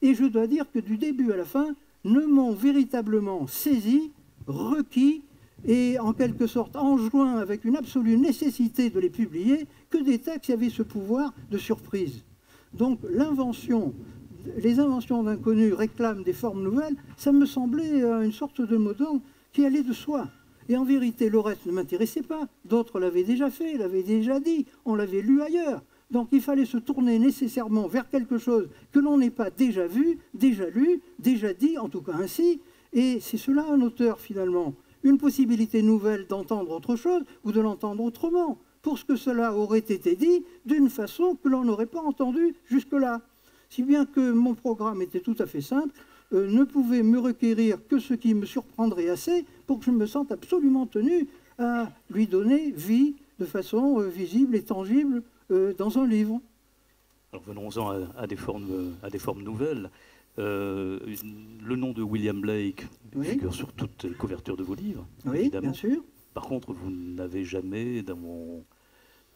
Et je dois dire que du début à la fin, ne m'ont véritablement saisi, requis, et en quelque sorte enjoint avec une absolue nécessité de les publier, que des textes qui avaient ce pouvoir de surprise. Donc les inventions d'inconnus réclament des formes nouvelles, ça me semblait une sorte de mot d'ordre qui allait de soi. Et en vérité, le reste ne m'intéressait pas. D'autres l'avaient déjà fait, l'avaient déjà dit, on l'avait lu ailleurs. Donc il fallait se tourner nécessairement vers quelque chose que l'on n'ait pas déjà vu, déjà lu, déjà dit, en tout cas ainsi. Et c'est cela un auteur finalement. Une possibilité nouvelle d'entendre autre chose ou de l'entendre autrement, pour ce que cela aurait été dit d'une façon que l'on n'aurait pas entendu jusque-là. Si bien que mon programme était tout à fait simple, ne pouvait me requérir que ce qui me surprendrait assez pour que je me sente absolument tenu à lui donner vie de façon visible et tangible dans un livre. Alors venons-en à des formes nouvelles. Le nom de William Blake figure sur toutes les couvertures de vos livres, oui, évidemment. Bien sûr. Par contre, vous n'avez jamais, dans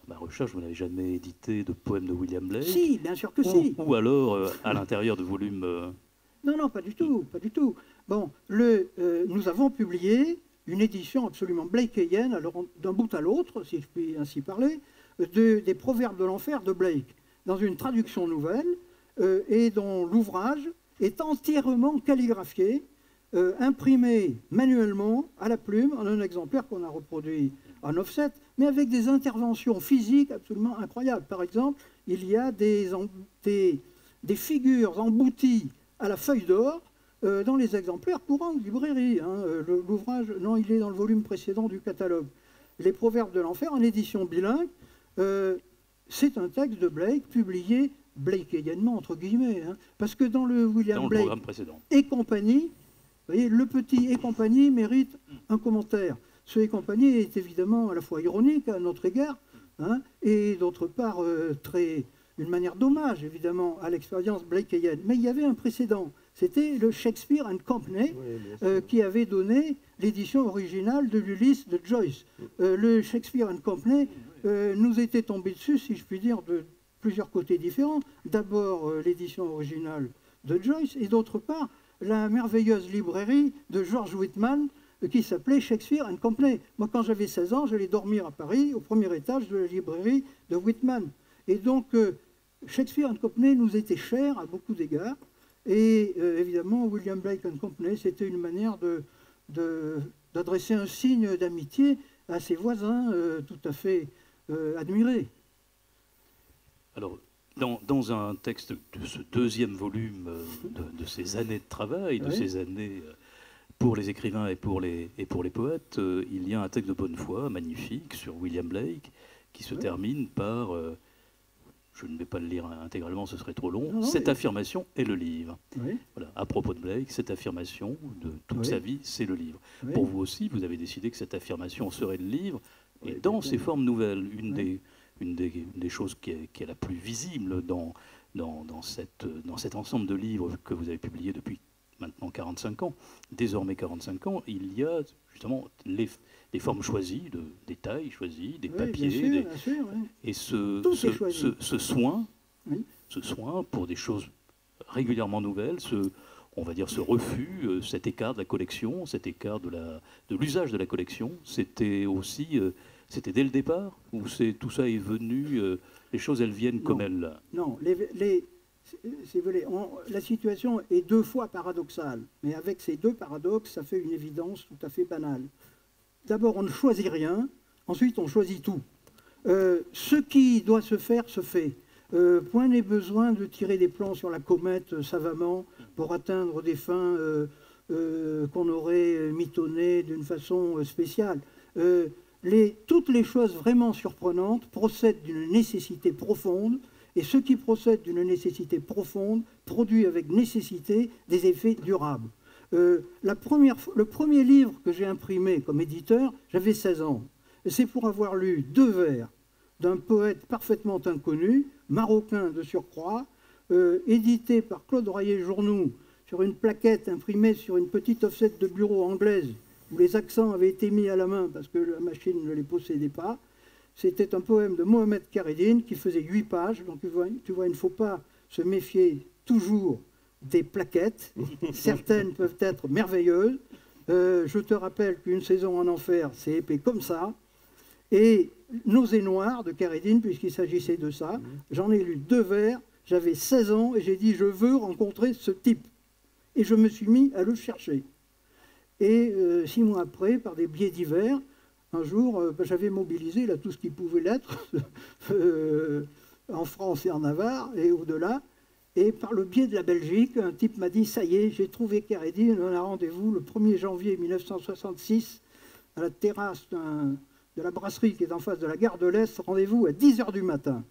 ma recherche, vous n'avez jamais édité de poèmes de William Blake. Si, bien sûr que si. Ou alors à l'intérieur de volumes. Non, pas du tout, pas du tout. Bon, nous avons publié une édition absolument blakeyenne, alors d'un bout à l'autre, si je puis ainsi parler, des Proverbes de l'enfer de Blake, dans une traduction nouvelle, et dont l'ouvrage est entièrement calligraphié, imprimé manuellement à la plume, en un exemplaire qu'on a reproduit en offset, mais avec des interventions physiques absolument incroyables. Par exemple, il y a des figures embouties à la feuille d'or dans les exemplaires courants de librairie. Hein. L'ouvrage, non, il est dans le volume précédent du catalogue. Les Proverbes de l'enfer, en édition bilingue, c'est un texte de Blake publié blakeyennement, entre guillemets, hein, parce que dans le William Blake et compagnie, vous voyez, le petit et compagnie mérite un commentaire. Ce et compagnie est évidemment à la fois ironique à notre égard, hein, et d'autre part une manière d'hommage évidemment à l'expérience blakeyenne. Mais il y avait un précédent, c'était le Shakespeare and Company, qui avait donné l'édition originale de l'Ulysse de Joyce. Le Shakespeare and Company nous était tombé dessus, si je puis dire, de plusieurs côtés différents. D'abord l'édition originale de Joyce, et d'autre part la merveilleuse librairie de George Whitman qui s'appelait Shakespeare and Company. Moi, quand j'avais 16 ans, j'allais dormir à Paris, au premier étage de la librairie de Whitman. Et donc, Shakespeare and Company nous était cher à beaucoup d'égards. Et évidemment, William Blake and Company, c'était une manière d'adresser un signe d'amitié à ses voisins tout à fait admirés. Alors, dans un texte de ce deuxième volume de ces années de travail, de ces années pour les écrivains et pour les poètes, il y a un texte de bonne foi magnifique sur William Blake qui se termine par, je ne vais pas le lire intégralement, ce serait trop long, cette affirmation est le livre. Voilà, à propos de Blake, cette affirmation de toute sa vie, c'est le livre. Pour vous aussi, vous avez décidé que cette affirmation serait le livre, et dans ces formes nouvelles, une des choses qui est la plus visible dans dans cet ensemble de livres que vous avez publiés depuis maintenant 45 ans, désormais 45 ans, il y a justement des formes choisies, des tailles choisies, des papiers, bien sûr, oui. et ce soin pour des choses régulièrement nouvelles, on va dire ce refus, cet écart de la collection, cet écart de l'usage de la collection, c'était aussi, c'était dès le départ, ou tout ça est venu, les choses elles viennent comme elles? Non, si vous voulez, la situation est deux fois paradoxale, mais avec ces deux paradoxes, ça fait une évidence tout à fait banale. D'abord, on ne choisit rien, ensuite on choisit tout. Ce qui doit se faire, se fait. Point n'est besoin de tirer des plans sur la comète savamment pour atteindre des fins qu'on aurait mitonnées d'une façon spéciale. Toutes les choses vraiment surprenantes procèdent d'une nécessité profonde, et ce qui procède d'une nécessité profonde produit avec nécessité des effets durables. Le premier livre que j'ai imprimé comme éditeur, j'avais 16 ans. C'est pour avoir lu 2 vers d'un poète parfaitement inconnu, marocain de surcroît, édité par Claude Royer-Journoux sur une plaquette imprimée sur une petite offset de bureau anglaise, où les accents avaient été mis à la main parce que la machine ne les possédait pas. C'était un poème de Mohamed Kheireddine qui faisait 8 pages. Donc tu vois, il ne faut pas se méfier toujours des plaquettes. Certaines peuvent être merveilleuses. Je te rappelle qu'Une saison en enfer, c'est épais comme ça. Et Nausée noire de Kheireddine, puisqu'il s'agissait de ça, j'en ai lu 2 vers, j'avais 16 ans et j'ai dit je veux rencontrer ce type. Et je me suis mis à le chercher. Et 6 mois après, par des biais divers, un jour, j'avais mobilisé là, tout ce qui pouvait l'être en France et en Navarre et au-delà. Et par le biais de la Belgique, un type m'a dit « Ça y est, j'ai trouvé Kheireddine, on a rendez-vous le 1er janvier 1966 à la terrasse de la brasserie qui est en face de la gare de l'Est, rendez-vous à 10 h du matin. »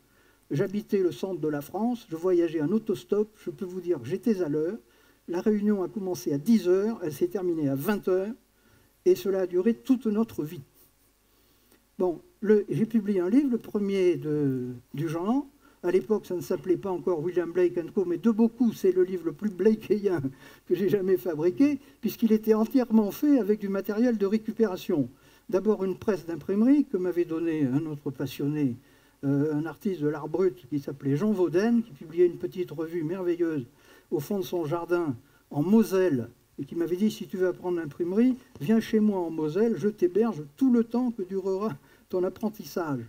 J'habitais le centre de la France, je voyageais en autostop, je peux vous dire que j'étais à l'heure. La réunion a commencé à 10 h, elle s'est terminée à 20 h, et cela a duré toute notre vie. Bon, j'ai publié un livre, le premier du genre. À l'époque, ça ne s'appelait pas encore William Blake & Co., mais de beaucoup, c'est le livre le plus blakeyien que j'ai jamais fabriqué, puisqu'il était entièrement fait avec du matériel de récupération. D'abord, une presse d'imprimerie que m'avait donné un autre passionné, un artiste de l'art brut qui s'appelait Jean Vaudaine, qui publiait une petite revue merveilleuse au fond de son jardin en Moselle, et qui m'avait dit, si tu veux apprendre l'imprimerie, viens chez moi en Moselle, je t'héberge tout le temps que durera ton apprentissage.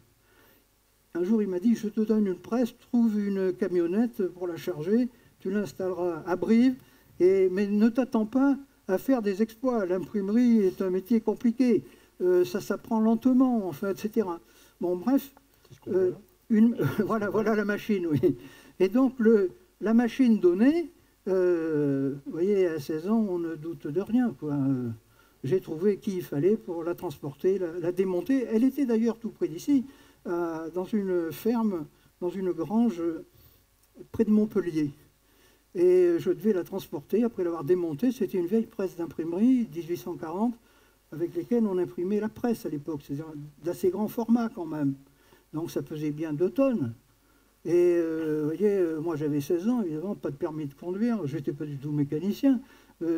Un jour, il m'a dit, je te donne une presse, trouve une camionnette pour la charger, tu l'installeras à Brive, mais ne t'attends pas à faire des exploits. L'imprimerie est un métier compliqué, ça s'apprend lentement, enfin, etc. Bon, bref, voilà la machine, oui. Et donc, la machine donnée, vous voyez, à 16 ans, on ne doute de rien, quoi. J'ai trouvé qui il fallait pour la transporter, la démonter. Elle était d'ailleurs tout près d'ici, dans une ferme, dans une grange près de Montpellier. Et je devais la transporter après l'avoir démontée. C'était une vieille presse d'imprimerie, 1840, avec lesquelles on imprimait la presse à l'époque. C'est d'assez grand format quand même. Donc ça pesait bien 2 tonnes. Et vous voyez, moi j'avais 16 ans, évidemment, pas de permis de conduire, je n'étais pas du tout mécanicien.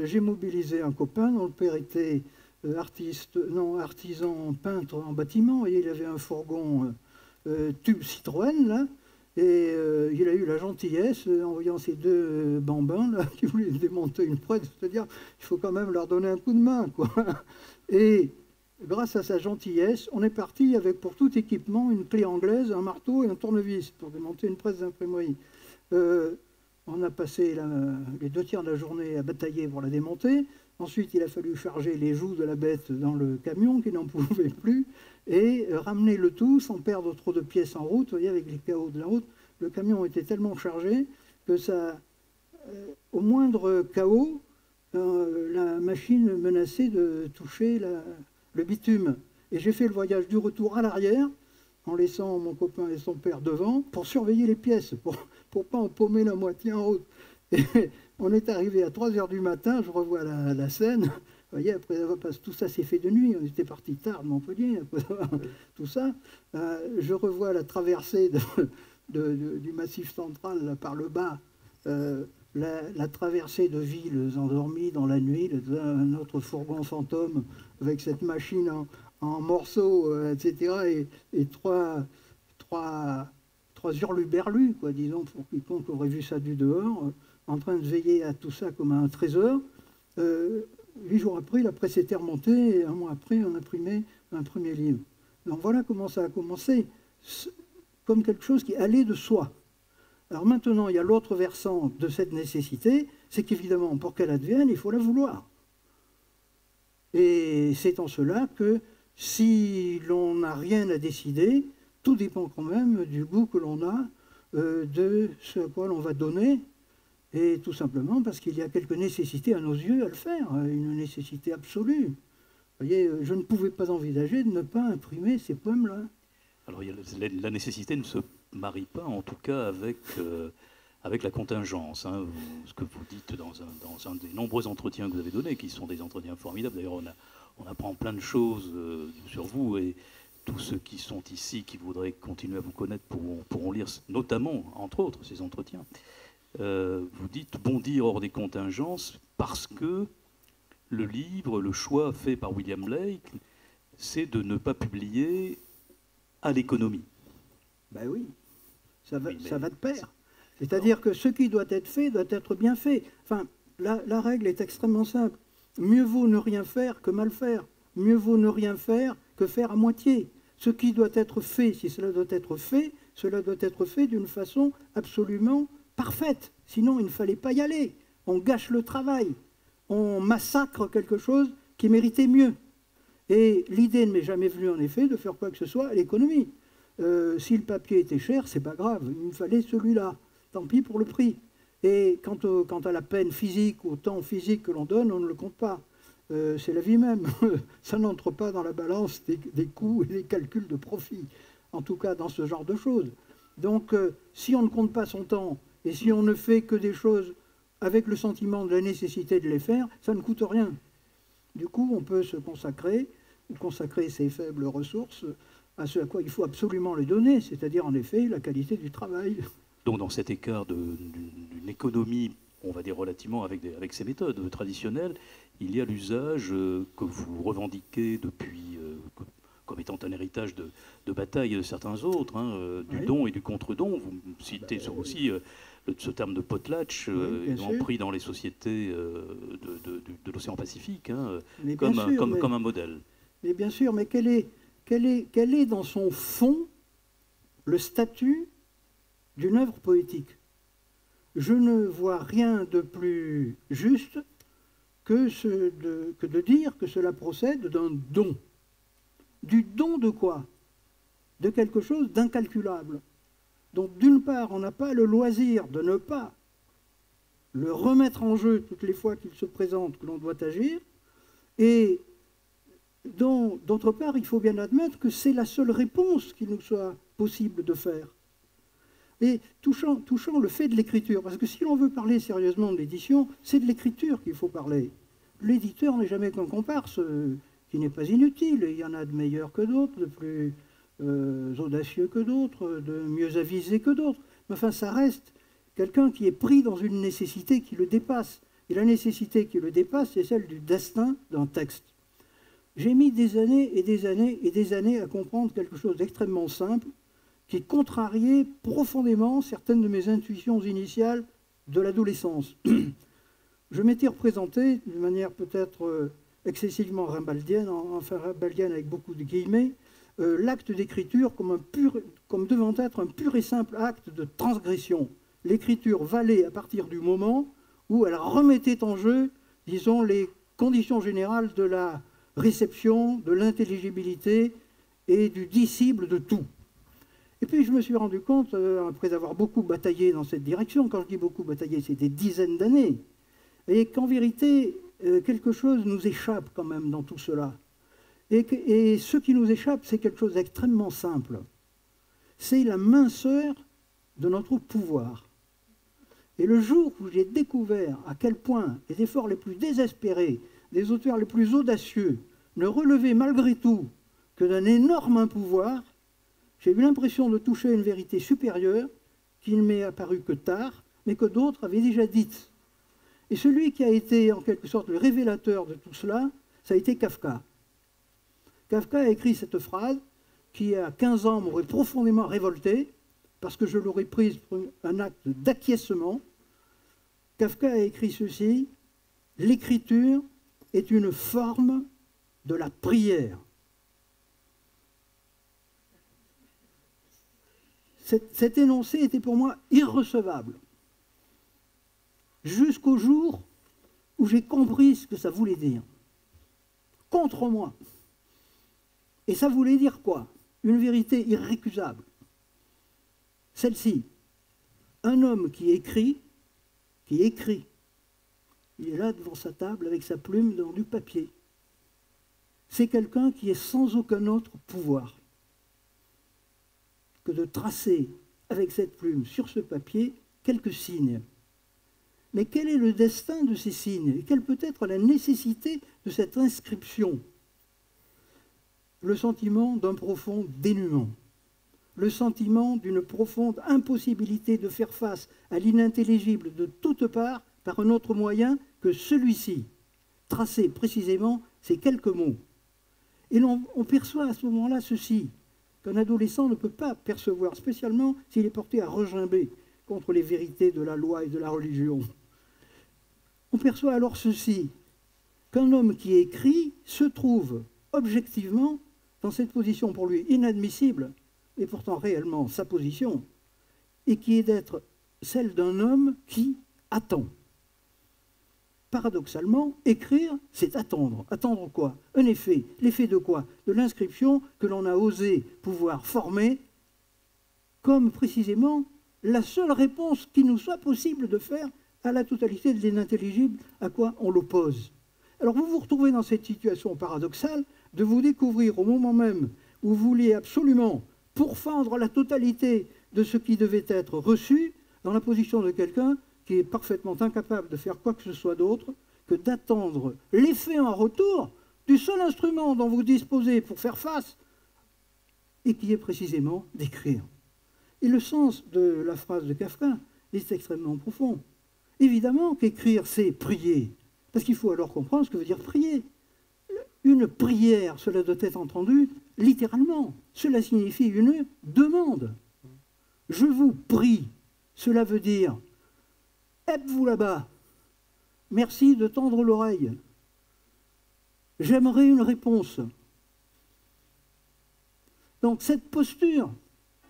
J'ai mobilisé un copain dont le père était artisan peintre en bâtiment. Vous voyez, il avait un fourgon tube Citroën, là, et il a eu la gentillesse, en voyant ces 2 bambins là, qui voulaient démonter une presse, c'est-à-dire il faut quand même leur donner un coup de main, quoi. Et grâce à sa gentillesse, on est parti avec pour tout équipement une clé anglaise, un marteau et un tournevis pour démonter une presse d'imprimerie. On a passé les 2 tiers de la journée à batailler pour la démonter. Ensuite, il a fallu charger les joues de la bête dans le camion qui n'en pouvait plus et ramener le tout sans perdre trop de pièces en route. Vous voyez, avec les chaos de la route, le camion était tellement chargé que au moindre chaos, la machine menaçait de toucher le bitume. Et j'ai fait le voyage du retour à l'arrière, en laissant mon copain et son père devant, pour surveiller les pièces, pour ne pas en paumer la moitié en route. Et on est arrivé à 3 h du matin, je revois la scène. Vous voyez, après tout ça s'est fait de nuit, on était parti tard de Montpellier, après tout ça. Je revois la traversée du Massif central là, par le bas, la traversée de villes endormies dans la nuit, notre fourgon fantôme avec cette machine en morceaux, etc. Et trois hurluberlus, quoi, disons, pour quiconque aurait vu ça du dehors, en train de veiller à tout ça comme à un trésor. 8 jours après, la presse était remontée, et un mois après, on imprimait un premier livre. Donc voilà comment ça a commencé, comme quelque chose qui allait de soi. Alors maintenant, il y a l'autre versant de cette nécessité, c'est qu'évidemment, pour qu'elle advienne, il faut la vouloir. Et c'est en cela que si l'on n'a rien à décider, tout dépend quand même du goût que l'on a de ce à quoi l'on va donner, et tout simplement parce qu'il y a quelques nécessités à nos yeux à le faire, une nécessité absolue. Vous voyez, je ne pouvais pas envisager de ne pas imprimer ces poèmes-là. Alors la nécessité ne se marie pas, en tout cas, avec la contingence. Hein. Ce que vous dites dans un des nombreux entretiens que vous avez donnés, qui sont des entretiens formidables. D'ailleurs, on apprend plein de choses sur vous, et tous ceux qui sont ici, qui voudraient continuer à vous connaître, pourront lire, notamment, entre autres, ces entretiens. Vous dites bondir hors des contingences parce que le livre, le choix fait par William Blake, c'est de ne pas publier à l'économie. Ben oui, ça va de pair. C'est-à-dire que ce qui doit être fait doit être bien fait. Enfin, la règle est extrêmement simple. Mieux vaut ne rien faire que mal faire. Mieux vaut ne rien faire que faire à moitié. Ce qui doit être fait, si cela doit être fait, cela doit être fait d'une façon absolument parfaite. Sinon, il ne fallait pas y aller. On gâche le travail. On massacre quelque chose qui méritait mieux. Et l'idée ne m'est jamais venue, en effet, de faire quoi que ce soit à l'économie. Si le papier était cher, c'est pas grave. Il me fallait celui-là. Tant pis pour le prix. Et quant à la peine physique, au temps physique que l'on donne, on ne le compte pas. C'est la vie même. Ça n'entre pas dans la balance des coûts et des calculs de profit. En tout cas, dans ce genre de choses. Donc, si on ne compte pas son temps, et si on ne fait que des choses avec le sentiment de la nécessité de les faire, ça ne coûte rien. Du coup, on peut se consacrer ses faibles ressources à ce à quoi il faut absolument les donner, c'est-à-dire, en effet, la qualité du travail. Donc, dans cet écart d'une économie, on va dire relativement avec ces méthodes traditionnelles, il y a l'usage que vous revendiquez depuis, comme étant un héritage de bataille de certains autres, hein, du don et du contre-don. Vous citez aussi ce terme de potlatch, pris dans les sociétés de l'océan Pacifique, hein, comme un modèle. Mais bien sûr, mais quel est dans son fond le statut d'une œuvre poétique? Je ne vois rien de plus juste que de dire que cela procède d'un don. Du don de quoi? De quelque chose d'incalculable. Donc d'une part, on n'a pas le loisir de ne pas le remettre en jeu toutes les fois qu'il se présente que l'on doit agir, et d'autre part, il faut bien admettre que c'est la seule réponse qu'il nous soit possible de faire. Et touchant le fait de l'écriture, parce que si l'on veut parler sérieusement de l'édition, c'est de l'écriture qu'il faut parler. L'éditeur n'est jamais qu'un comparse, qui n'est pas inutile. Il y en a de meilleurs que d'autres, de plus audacieux que d'autres, de mieux avisés que d'autres. Mais enfin, ça reste quelqu'un qui est pris dans une nécessité qui le dépasse. Et la nécessité qui le dépasse, c'est celle du destin d'un texte. J'ai mis des années et des années et des années à comprendre quelque chose d'extrêmement simple, qui contrariait profondément certaines de mes intuitions initiales de l'adolescence. Je m'étais représenté, d'une manière peut-être excessivement rimbaldienne, enfin rimbaldienne avec beaucoup de guillemets, l'acte d'écriture comme devant être un pur et simple acte de transgression. L'écriture valait à partir du moment où elle remettait en jeu, disons, les conditions générales de la réception, de l'intelligibilité et du dissible de tout. Et puis je me suis rendu compte, après avoir beaucoup bataillé dans cette direction, quand je dis beaucoup bataillé, c'est des dizaines d'années, et qu'en vérité, quelque chose nous échappe quand même dans tout cela. Et ce qui nous échappe, c'est quelque chose d'extrêmement simple. C'est la minceur de notre pouvoir. Et le jour où j'ai découvert à quel point les efforts les plus désespérés, des auteurs les plus audacieux, ne relevaient malgré tout que d'un énorme pouvoir, j'ai eu l'impression de toucher à une vérité supérieure qui ne m'est apparue que tard, mais que d'autres avaient déjà dite. Et celui qui a été en quelque sorte le révélateur de tout cela, ça a été Kafka. Kafka a écrit cette phrase qui, à 15 ans, m'aurait profondément révolté, parce que je l'aurais prise pour un acte d'acquiescement. Kafka a écrit ceci: « L'écriture est une forme de la prière ». Cet énoncé était pour moi irrecevable, jusqu'au jour où j'ai compris ce que ça voulait dire. Contre moi. Et ça voulait dire quoi? Une vérité irrécusable. Celle-ci, un homme qui écrit, il est là devant sa table avec sa plume dans du papier. C'est quelqu'un qui est sans aucun autre pouvoir que de tracer avec cette plume sur ce papier quelques signes. Mais quel est le destin de ces signes? Et quelle peut être la nécessité de cette inscription? Le sentiment d'un profond dénuement, le sentiment d'une profonde impossibilité de faire face à l'inintelligible de toutes parts par un autre moyen que celui-ci, tracer précisément ces quelques mots. Et on perçoit à ce moment-là ceci, qu'un adolescent ne peut pas percevoir, spécialement s'il est porté à regimber contre les vérités de la loi et de la religion. On perçoit alors ceci, qu'un homme qui écrit se trouve objectivement dans cette position pour lui inadmissible, et pourtant réellement sa position, et qui est d'être celle d'un homme qui attend. Paradoxalement, écrire, c'est attendre. Attendre quoi? Un effet. L'effet de quoi? De l'inscription que l'on a osé pouvoir former comme précisément la seule réponse qui nous soit possible de faire à la totalité de l'inintelligible à quoi on l'oppose. Alors vous vous retrouvez dans cette situation paradoxale de vous découvrir au moment même où vous vouliez absolument pourfendre la totalité de ce qui devait être reçu dans la position de quelqu'un qui est parfaitement incapable de faire quoi que ce soit d'autre que d'attendre l'effet en retour du seul instrument dont vous disposez pour faire face, et qui est précisément d'écrire. Et le sens de la phrase de Kafka est extrêmement profond. Évidemment qu'écrire, c'est prier, parce qu'il faut alors comprendre ce que veut dire prier. Une prière, cela doit être entendu littéralement. Cela signifie une demande. Je vous prie, cela veut dire êtes-vous là-bas? Merci de tendre l'oreille. J'aimerais une réponse. Donc cette posture,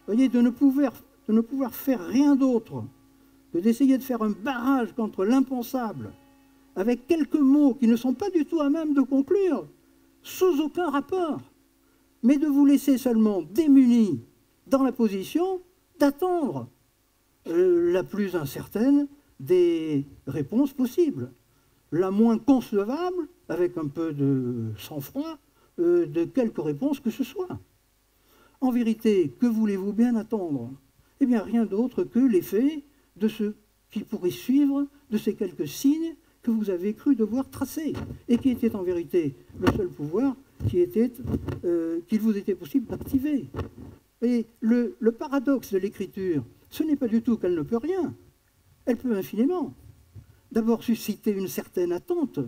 voyez, de ne pouvoir faire rien d'autre que d'essayer de faire un barrage contre l'impensable, avec quelques mots qui ne sont pas du tout à même de conclure, sous aucun rapport, mais de vous laisser seulement démunis dans la position d'attendre la plus incertaine des réponses possibles, la moins concevable, avec un peu de sang-froid, de quelque réponse que ce soit. En vérité, que voulez-vous bien attendre? Eh bien, rien d'autre que l'effet de ce qui pourrait suivre de ces quelques signes que vous avez cru devoir tracer, et qui était en vérité le seul pouvoir qu'il vous était possible d'activer. Et le paradoxe de l'écriture, ce n'est pas du tout qu'elle ne peut rien. Elle peut infiniment. D'abord susciter une certaine attente,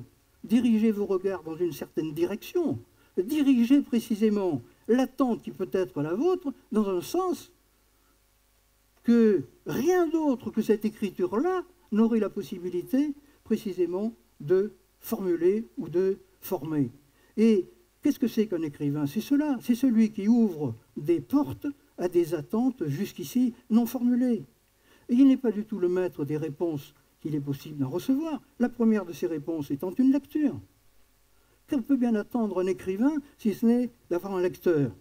diriger vos regards dans une certaine direction, diriger précisément l'attente qui peut être la vôtre dans un sens que rien d'autre que cette écriture-là n'aurait la possibilité précisément de formuler ou de former. Et qu'est-ce que c'est qu'un écrivain? C'est cela, c'est celui qui ouvre des portes à des attentes jusqu'ici non formulées. Et il n'est pas du tout le maître des réponses qu'il est possible d'en recevoir. La première de ces réponses étant une lecture. Que peut bien attendre un écrivain si ce n'est d'avoir un lecteur?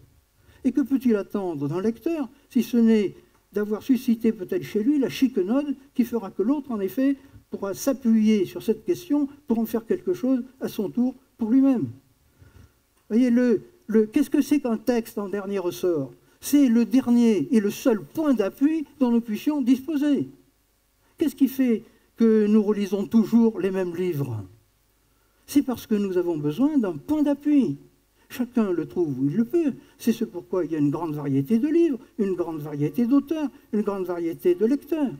Et que peut-il attendre d'un lecteur si ce n'est d'avoir suscité peut-être chez lui la chiquenaude qui fera que l'autre, en effet, pourra s'appuyer sur cette question pour en faire quelque chose à son tour pour lui-même? Voyez, qu'est-ce que c'est qu'un texte en dernier ressort? C'est le dernier et le seul point d'appui dont nous puissions disposer. Qu'est-ce qui fait que nous relisons toujours les mêmes livres? C'est parce que nous avons besoin d'un point d'appui. Chacun le trouve où il le peut. C'est ce pourquoi il y a une grande variété de livres, une grande variété d'auteurs, une grande variété de lecteurs.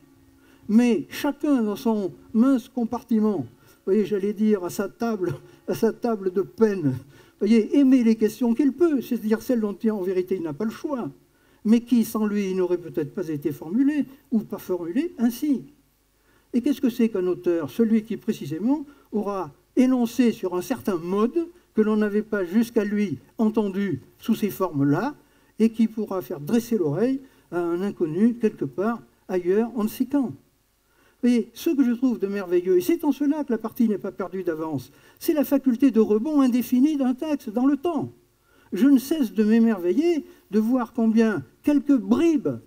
Mais chacun dans son mince compartiment, vous voyez, j'allais dire à sa table de peine, vous voyez, aimer les questions qu'il peut, c'est-à-dire celles dont en vérité il n'a pas le choix, mais qui sans lui n'auraient peut-être pas été formulées ou pas formulées ainsi. Et qu'est-ce que c'est qu'un auteur? Celui qui précisément aura énoncé sur un certain mode que l'on n'avait pas jusqu'à lui entendu sous ces formes-là, et qui pourra faire dresser l'oreille à un inconnu quelque part ailleurs, on ne sait quand. Et ce que je trouve de merveilleux, et c'est en cela que la partie n'est pas perdue d'avance, c'est la faculté de rebond indéfini d'un texte dans le temps. Je ne cesse de m'émerveiller de voir combien quelques bribes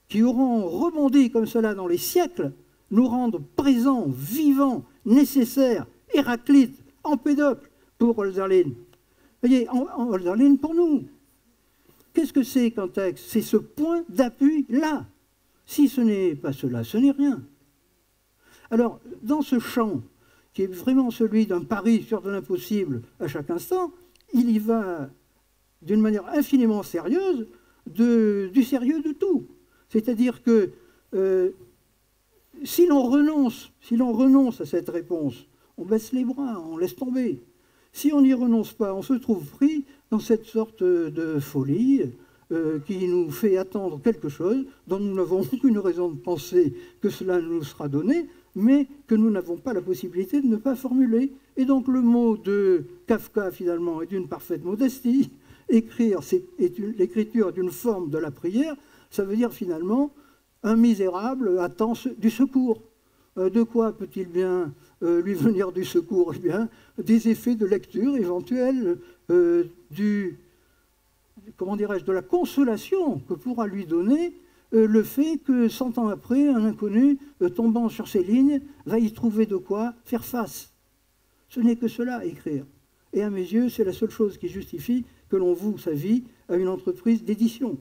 qui auront rebondi comme cela dans les siècles nous rendent présents, vivants, nécessaires, Héraclite, Empédocle pour Hölderlin. Vous voyez, Hölderlin pour nous. Qu'est-ce que c'est qu'un texte? C'est ce point d'appui-là. Si ce n'est pas cela, ce n'est rien. Alors, dans ce champ, qui est vraiment celui d'un pari sur de l'impossible à chaque instant, il y va d'une manière infiniment sérieuse du sérieux de tout. C'est-à-dire que si l'on renonce à cette réponse, on baisse les bras, on laisse tomber. Si on n'y renonce pas, on se trouve pris dans cette sorte de folie qui nous fait attendre quelque chose dont nous n'avons aucune raison de penser que cela nous sera donné, mais que nous n'avons pas la possibilité de ne pas formuler. Et donc le mot de Kafka, finalement, est d'une parfaite modestie. Écrire, l'écriture d'une forme de la prière, ça veut dire finalement un misérable attend du secours. De quoi peut-il bien lui venir du secours? Eh bien, des effets de lecture éventuels, comment dirais-je, de la consolation que pourra lui donner le fait que 100 ans après, un inconnu tombant sur ces lignes va y trouver de quoi faire face. Ce n'est que cela, écrire. Et à mes yeux, c'est la seule chose qui justifie que l'on voue sa vie à une entreprise d'édition.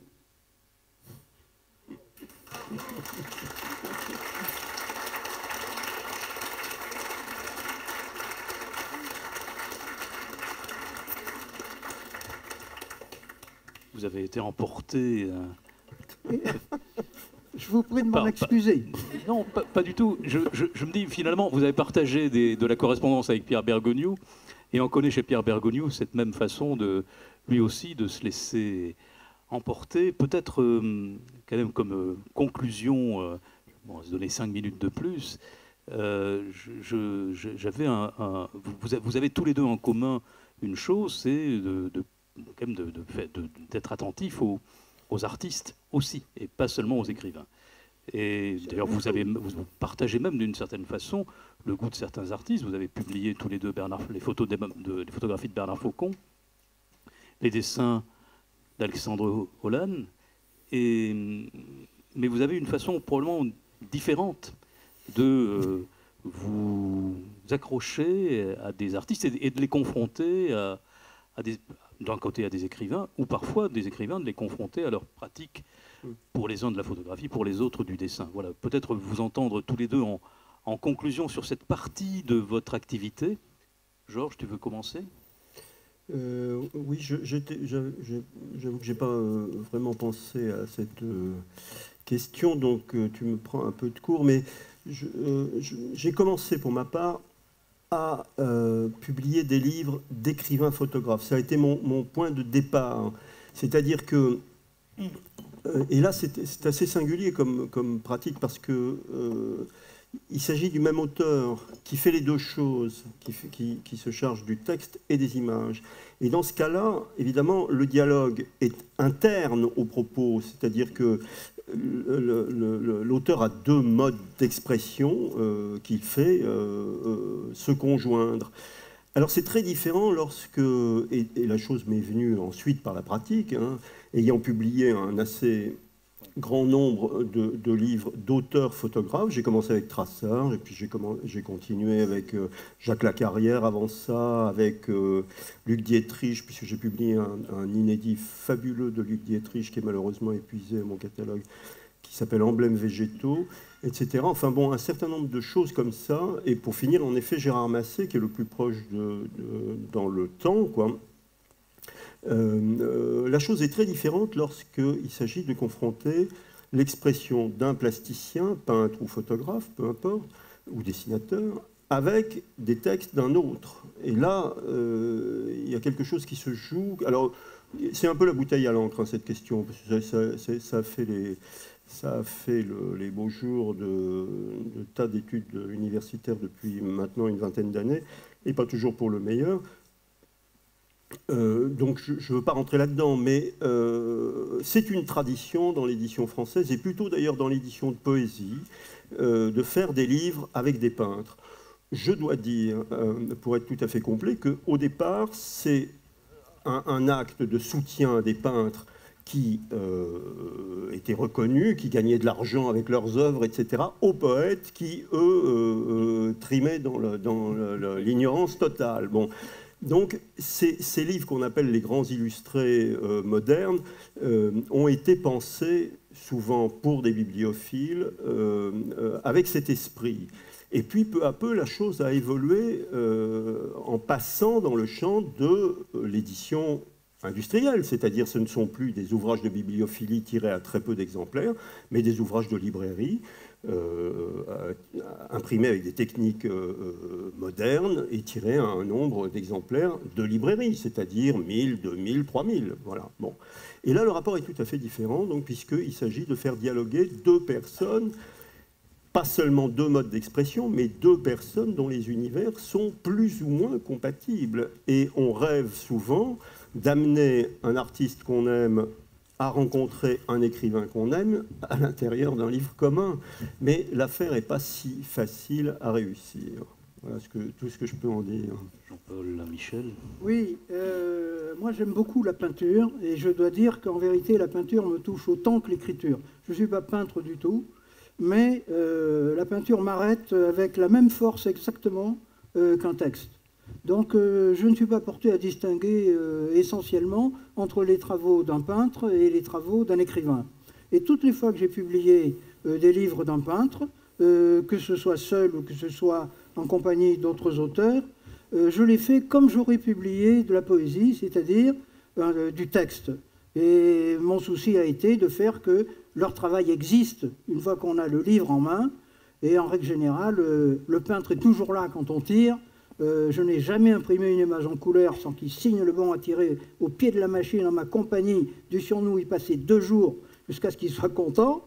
Vous avez été emporté... Je vous prie de m'en excuser. Non, pas du tout. Je me dis, finalement, vous avez partagé de la correspondance avec Pierre Bergogneau, et on connaît chez Pierre Bergogneau cette même façon, lui aussi, de se laisser emporter. Peut-être, quand même, comme conclusion, on va se donner 5 minutes de plus, vous avez tous les deux en commun une chose, c'est d'être attentif aux artistes aussi, et pas seulement aux écrivains. Et d'ailleurs, vous partagez même d'une certaine façon le goût de certains artistes. Vous avez publié tous les deux les photographies de Bernard Faucon, les dessins d'Alexandre Holland, mais vous avez une façon probablement différente de vous accrocher à des artistes et de les confronter d'un côté à des écrivains, ou parfois des écrivains de les confronter à leur pratique, pour les uns de la photographie, pour les autres du dessin. Voilà, peut-être vous entendre tous les deux en conclusion sur cette partie de votre activité. Georges, tu veux commencer? Oui, j'avoue que je n'ai pas vraiment pensé à cette question, donc tu me prends un peu de court, mais j'ai commencé pour ma part à publier des livres d'écrivains photographes. Ça a été mon point de départ. C'est-à-dire que, et là c'est assez singulier comme pratique, parce que il s'agit du même auteur qui fait les deux choses, qui se charge du texte et des images. Et dans ce cas-là, évidemment, le dialogue est interne au propos, c'est-à-dire que l'auteur a deux modes d'expression qu'il fait se conjoindre. Alors c'est très différent lorsque, et la chose m'est venue ensuite par la pratique, ayant publié un assez grand nombre de livres d'auteurs photographes. J'ai commencé avec Trassard, et puis j'ai continué avec Jacques Lacarrière avant ça, avec Luc Dietrich, puisque j'ai publié un inédit fabuleux de Luc Dietrich qui est malheureusement épuisé à mon catalogue, qui s'appelle Emblèmes végétaux, etc. Enfin bon, un certain nombre de choses comme ça. Et pour finir, en effet, Gérard Massé, qui est le plus proche dans le temps, quoi. La chose est très différente lorsqu'il s'agit de confronter l'expression d'un plasticien, peintre ou photographe, peu importe, ou dessinateur, avec des textes d'un autre. Et là, il y a quelque chose qui se joue. Alors, c'est un peu la bouteille à l'encre, hein, cette question, parce que ça a fait les beaux jours de tas d'études universitaires depuis maintenant une vingtaine d'années, et pas toujours pour le meilleur. Donc je ne veux pas rentrer là-dedans, mais c'est une tradition dans l'édition française, et plutôt d'ailleurs dans l'édition de poésie, de faire des livres avec des peintres. Je dois dire, pour être tout à fait complet, qu'au départ, c'est un acte de soutien des peintres qui étaient reconnus, qui gagnaient de l'argent avec leurs œuvres, etc., aux poètes qui, eux, trimaient dans l'ignorance totale. Bon. Donc, ces livres qu'on appelle les grands illustrés modernes ont été pensés souvent pour des bibliophiles avec cet esprit. Et puis, peu à peu, la chose a évolué en passant dans le champ de l'édition industrielle, c'est-à-dire ce ne sont plus des ouvrages de bibliophilie tirés à très peu d'exemplaires, mais des ouvrages de librairie, imprimés avec des techniques modernes et tirés à un nombre d'exemplaires de librairie, c'est-à-dire 1000, 2000, 3000. Voilà. Bon. Et là, le rapport est tout à fait différent, donc, puisqu'il s'agit de faire dialoguer deux personnes, pas seulement deux modes d'expression, mais deux personnes dont les univers sont plus ou moins compatibles. Et on rêve souvent d'amener un artiste qu'on aime à rencontrer un écrivain qu'on aime à l'intérieur d'un livre commun. Mais l'affaire n'est pas si facile à réussir. Voilà tout ce que je peux en dire. Jean-Paul Michel. Oui, moi j'aime beaucoup la peinture, et je dois dire qu'en vérité la peinture me touche autant que l'écriture. Je ne suis pas peintre du tout, mais la peinture m'arrête avec la même force exactement qu'un texte. Donc je ne suis pas porté à distinguer essentiellement entre les travaux d'un peintre et les travaux d'un écrivain. Et toutes les fois que j'ai publié des livres d'un peintre, que ce soit seul ou que ce soit en compagnie d'autres auteurs, je l'ai fait comme j'aurais publié de la poésie, c'est-à-dire du texte. Et mon souci a été de faire que leur travail existe une fois qu'on a le livre en main. Et en règle générale, le peintre est toujours là quand on tire. Je n'ai jamais imprimé une image en couleur sans qu'il signe le bon à tirer au pied de la machine en ma compagnie. Du sur nous, il passait 2 jours jusqu'à ce qu'il soit content.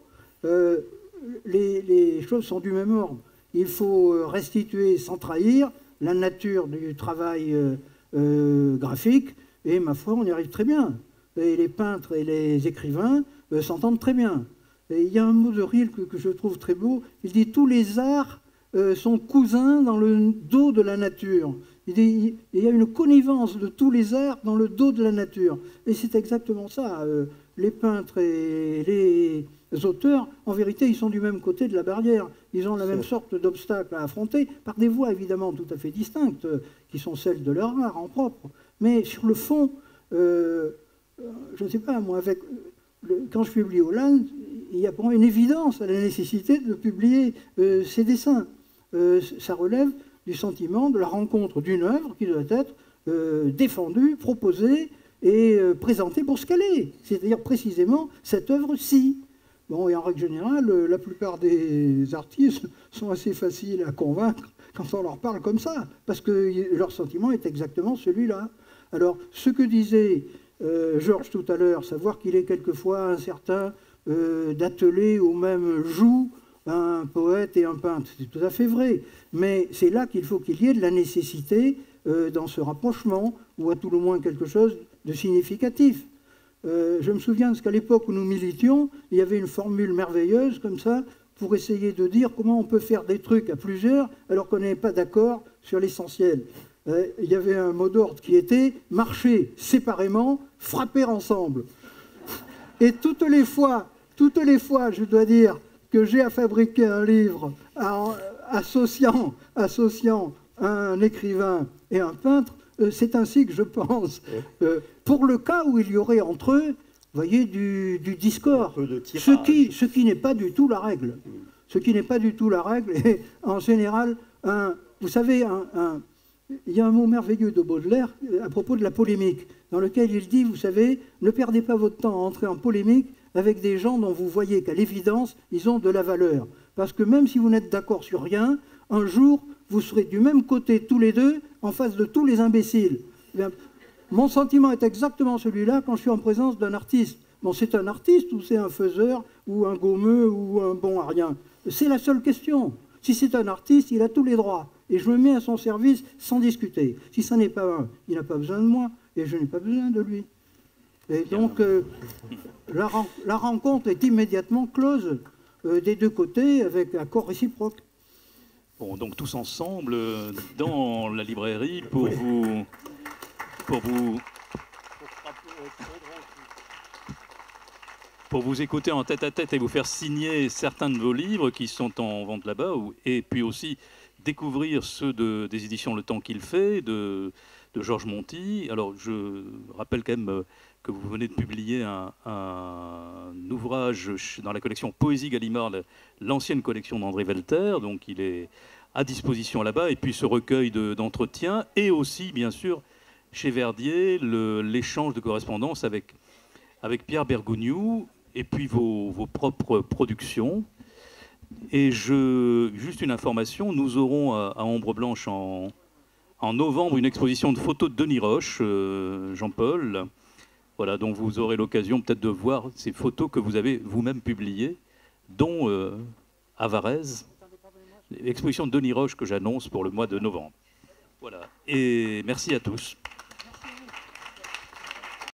Les choses sont du même ordre. Il faut restituer sans trahir la nature du travail graphique. Et ma foi, on y arrive très bien. Et les peintres et les écrivains s'entendent très bien. Et il y a un mot de Rilke que je trouve très beau. Il dit « Tous les arts sont cousins dans le dos de la nature ». Il dit « Il y a une connivence de tous les arts dans le dos de la nature ». Et c'est exactement ça. Les peintres et les auteurs, en vérité, ils sont du même côté de la barrière. Ils ont la même sorte d'obstacles à affronter, par des voies évidemment tout à fait distinctes, qui sont celles de leur art en propre. Mais sur le fond, je ne sais pas, moi, quand je publie Hollande, il y a pour moi une évidence à la nécessité de publier ces dessins. Ça relève du sentiment de la rencontre d'une œuvre qui doit être défendue, proposée et présentée pour ce qu'elle est, c'est-à-dire précisément cette œuvre-ci. Bon, et en règle générale, la plupart des artistes sont assez faciles à convaincre quand on leur parle comme ça, parce que leur sentiment est exactement celui-là. Alors, ce que disait Georges tout à l'heure, savoir qu'il est quelquefois incertain d'atteler au même joug un poète et un peintre, c'est tout à fait vrai. Mais c'est là qu'il faut qu'il y ait de la nécessité dans ce rapprochement, ou à tout le moins quelque chose de significatif. Je me souviens qu'à l'époque où nous militions, il y avait une formule merveilleuse comme ça, pour essayer de dire comment on peut faire des trucs à plusieurs alors qu'on n'est pas d'accord sur l'essentiel. Il y avait un mot d'ordre qui était « marcher séparément, frapper ensemble ». Et toutes les fois, je dois dire, que j'ai à fabriquer un livre associant un écrivain et un peintre, c'est ainsi que je pense. Pour le cas où il y aurait entre eux, vous voyez, du discord, ce qui n'est pas du tout la règle. Ce qui n'est pas du tout la règle, et en général, vous savez, il y a un mot merveilleux de Baudelaire à propos de la polémique, dans lequel il dit, vous savez, ne perdez pas votre temps à entrer en polémique avec des gens dont vous voyez qu'à l'évidence, ils ont de la valeur. Parce que même si vous n'êtes d'accord sur rien, un jour, vous serez du même côté tous les deux, en face de tous les imbéciles. Eh bien, mon sentiment est exactement celui-là quand je suis en présence d'un artiste. Bon, c'est un artiste ou c'est un faiseur ou un gommeux ou un bon à rien? C'est la seule question. Si c'est un artiste, il a tous les droits. Et je me mets à son service sans discuter. Si ça n'est pas un, il n'a pas besoin de moi et je n'ai pas besoin de lui. Et donc, la rencontre est immédiatement close des deux côtés avec accord réciproque. Bon, donc tous ensemble dans la librairie pour vous écouter en tête-à-tête et vous faire signer certains de vos livres qui sont en vente là-bas, et puis aussi découvrir ceux des éditions Le Temps qu'il fait, de Georges Monti. Alors, je rappelle quand même que vous venez de publier un ouvrage dans la collection Poésie Gallimard, l'ancienne collection d'André Velter, donc il est à disposition là-bas, et puis ce recueil d'entretiens, et aussi, bien sûr, chez Verdier, l'échange de correspondance avec Pierre Bergogneau, et puis vos propres productions. Et juste une information, nous aurons à Ombre Blanche en novembre une exposition de photos de Denis Roche, Jean-Paul. Voilà, donc vous aurez l'occasion peut-être de voir ces photos que vous avez vous-même publiées, dont à Varèse, l'exposition de Denis Roche que j'annonce pour le mois de novembre. Voilà, et merci à tous.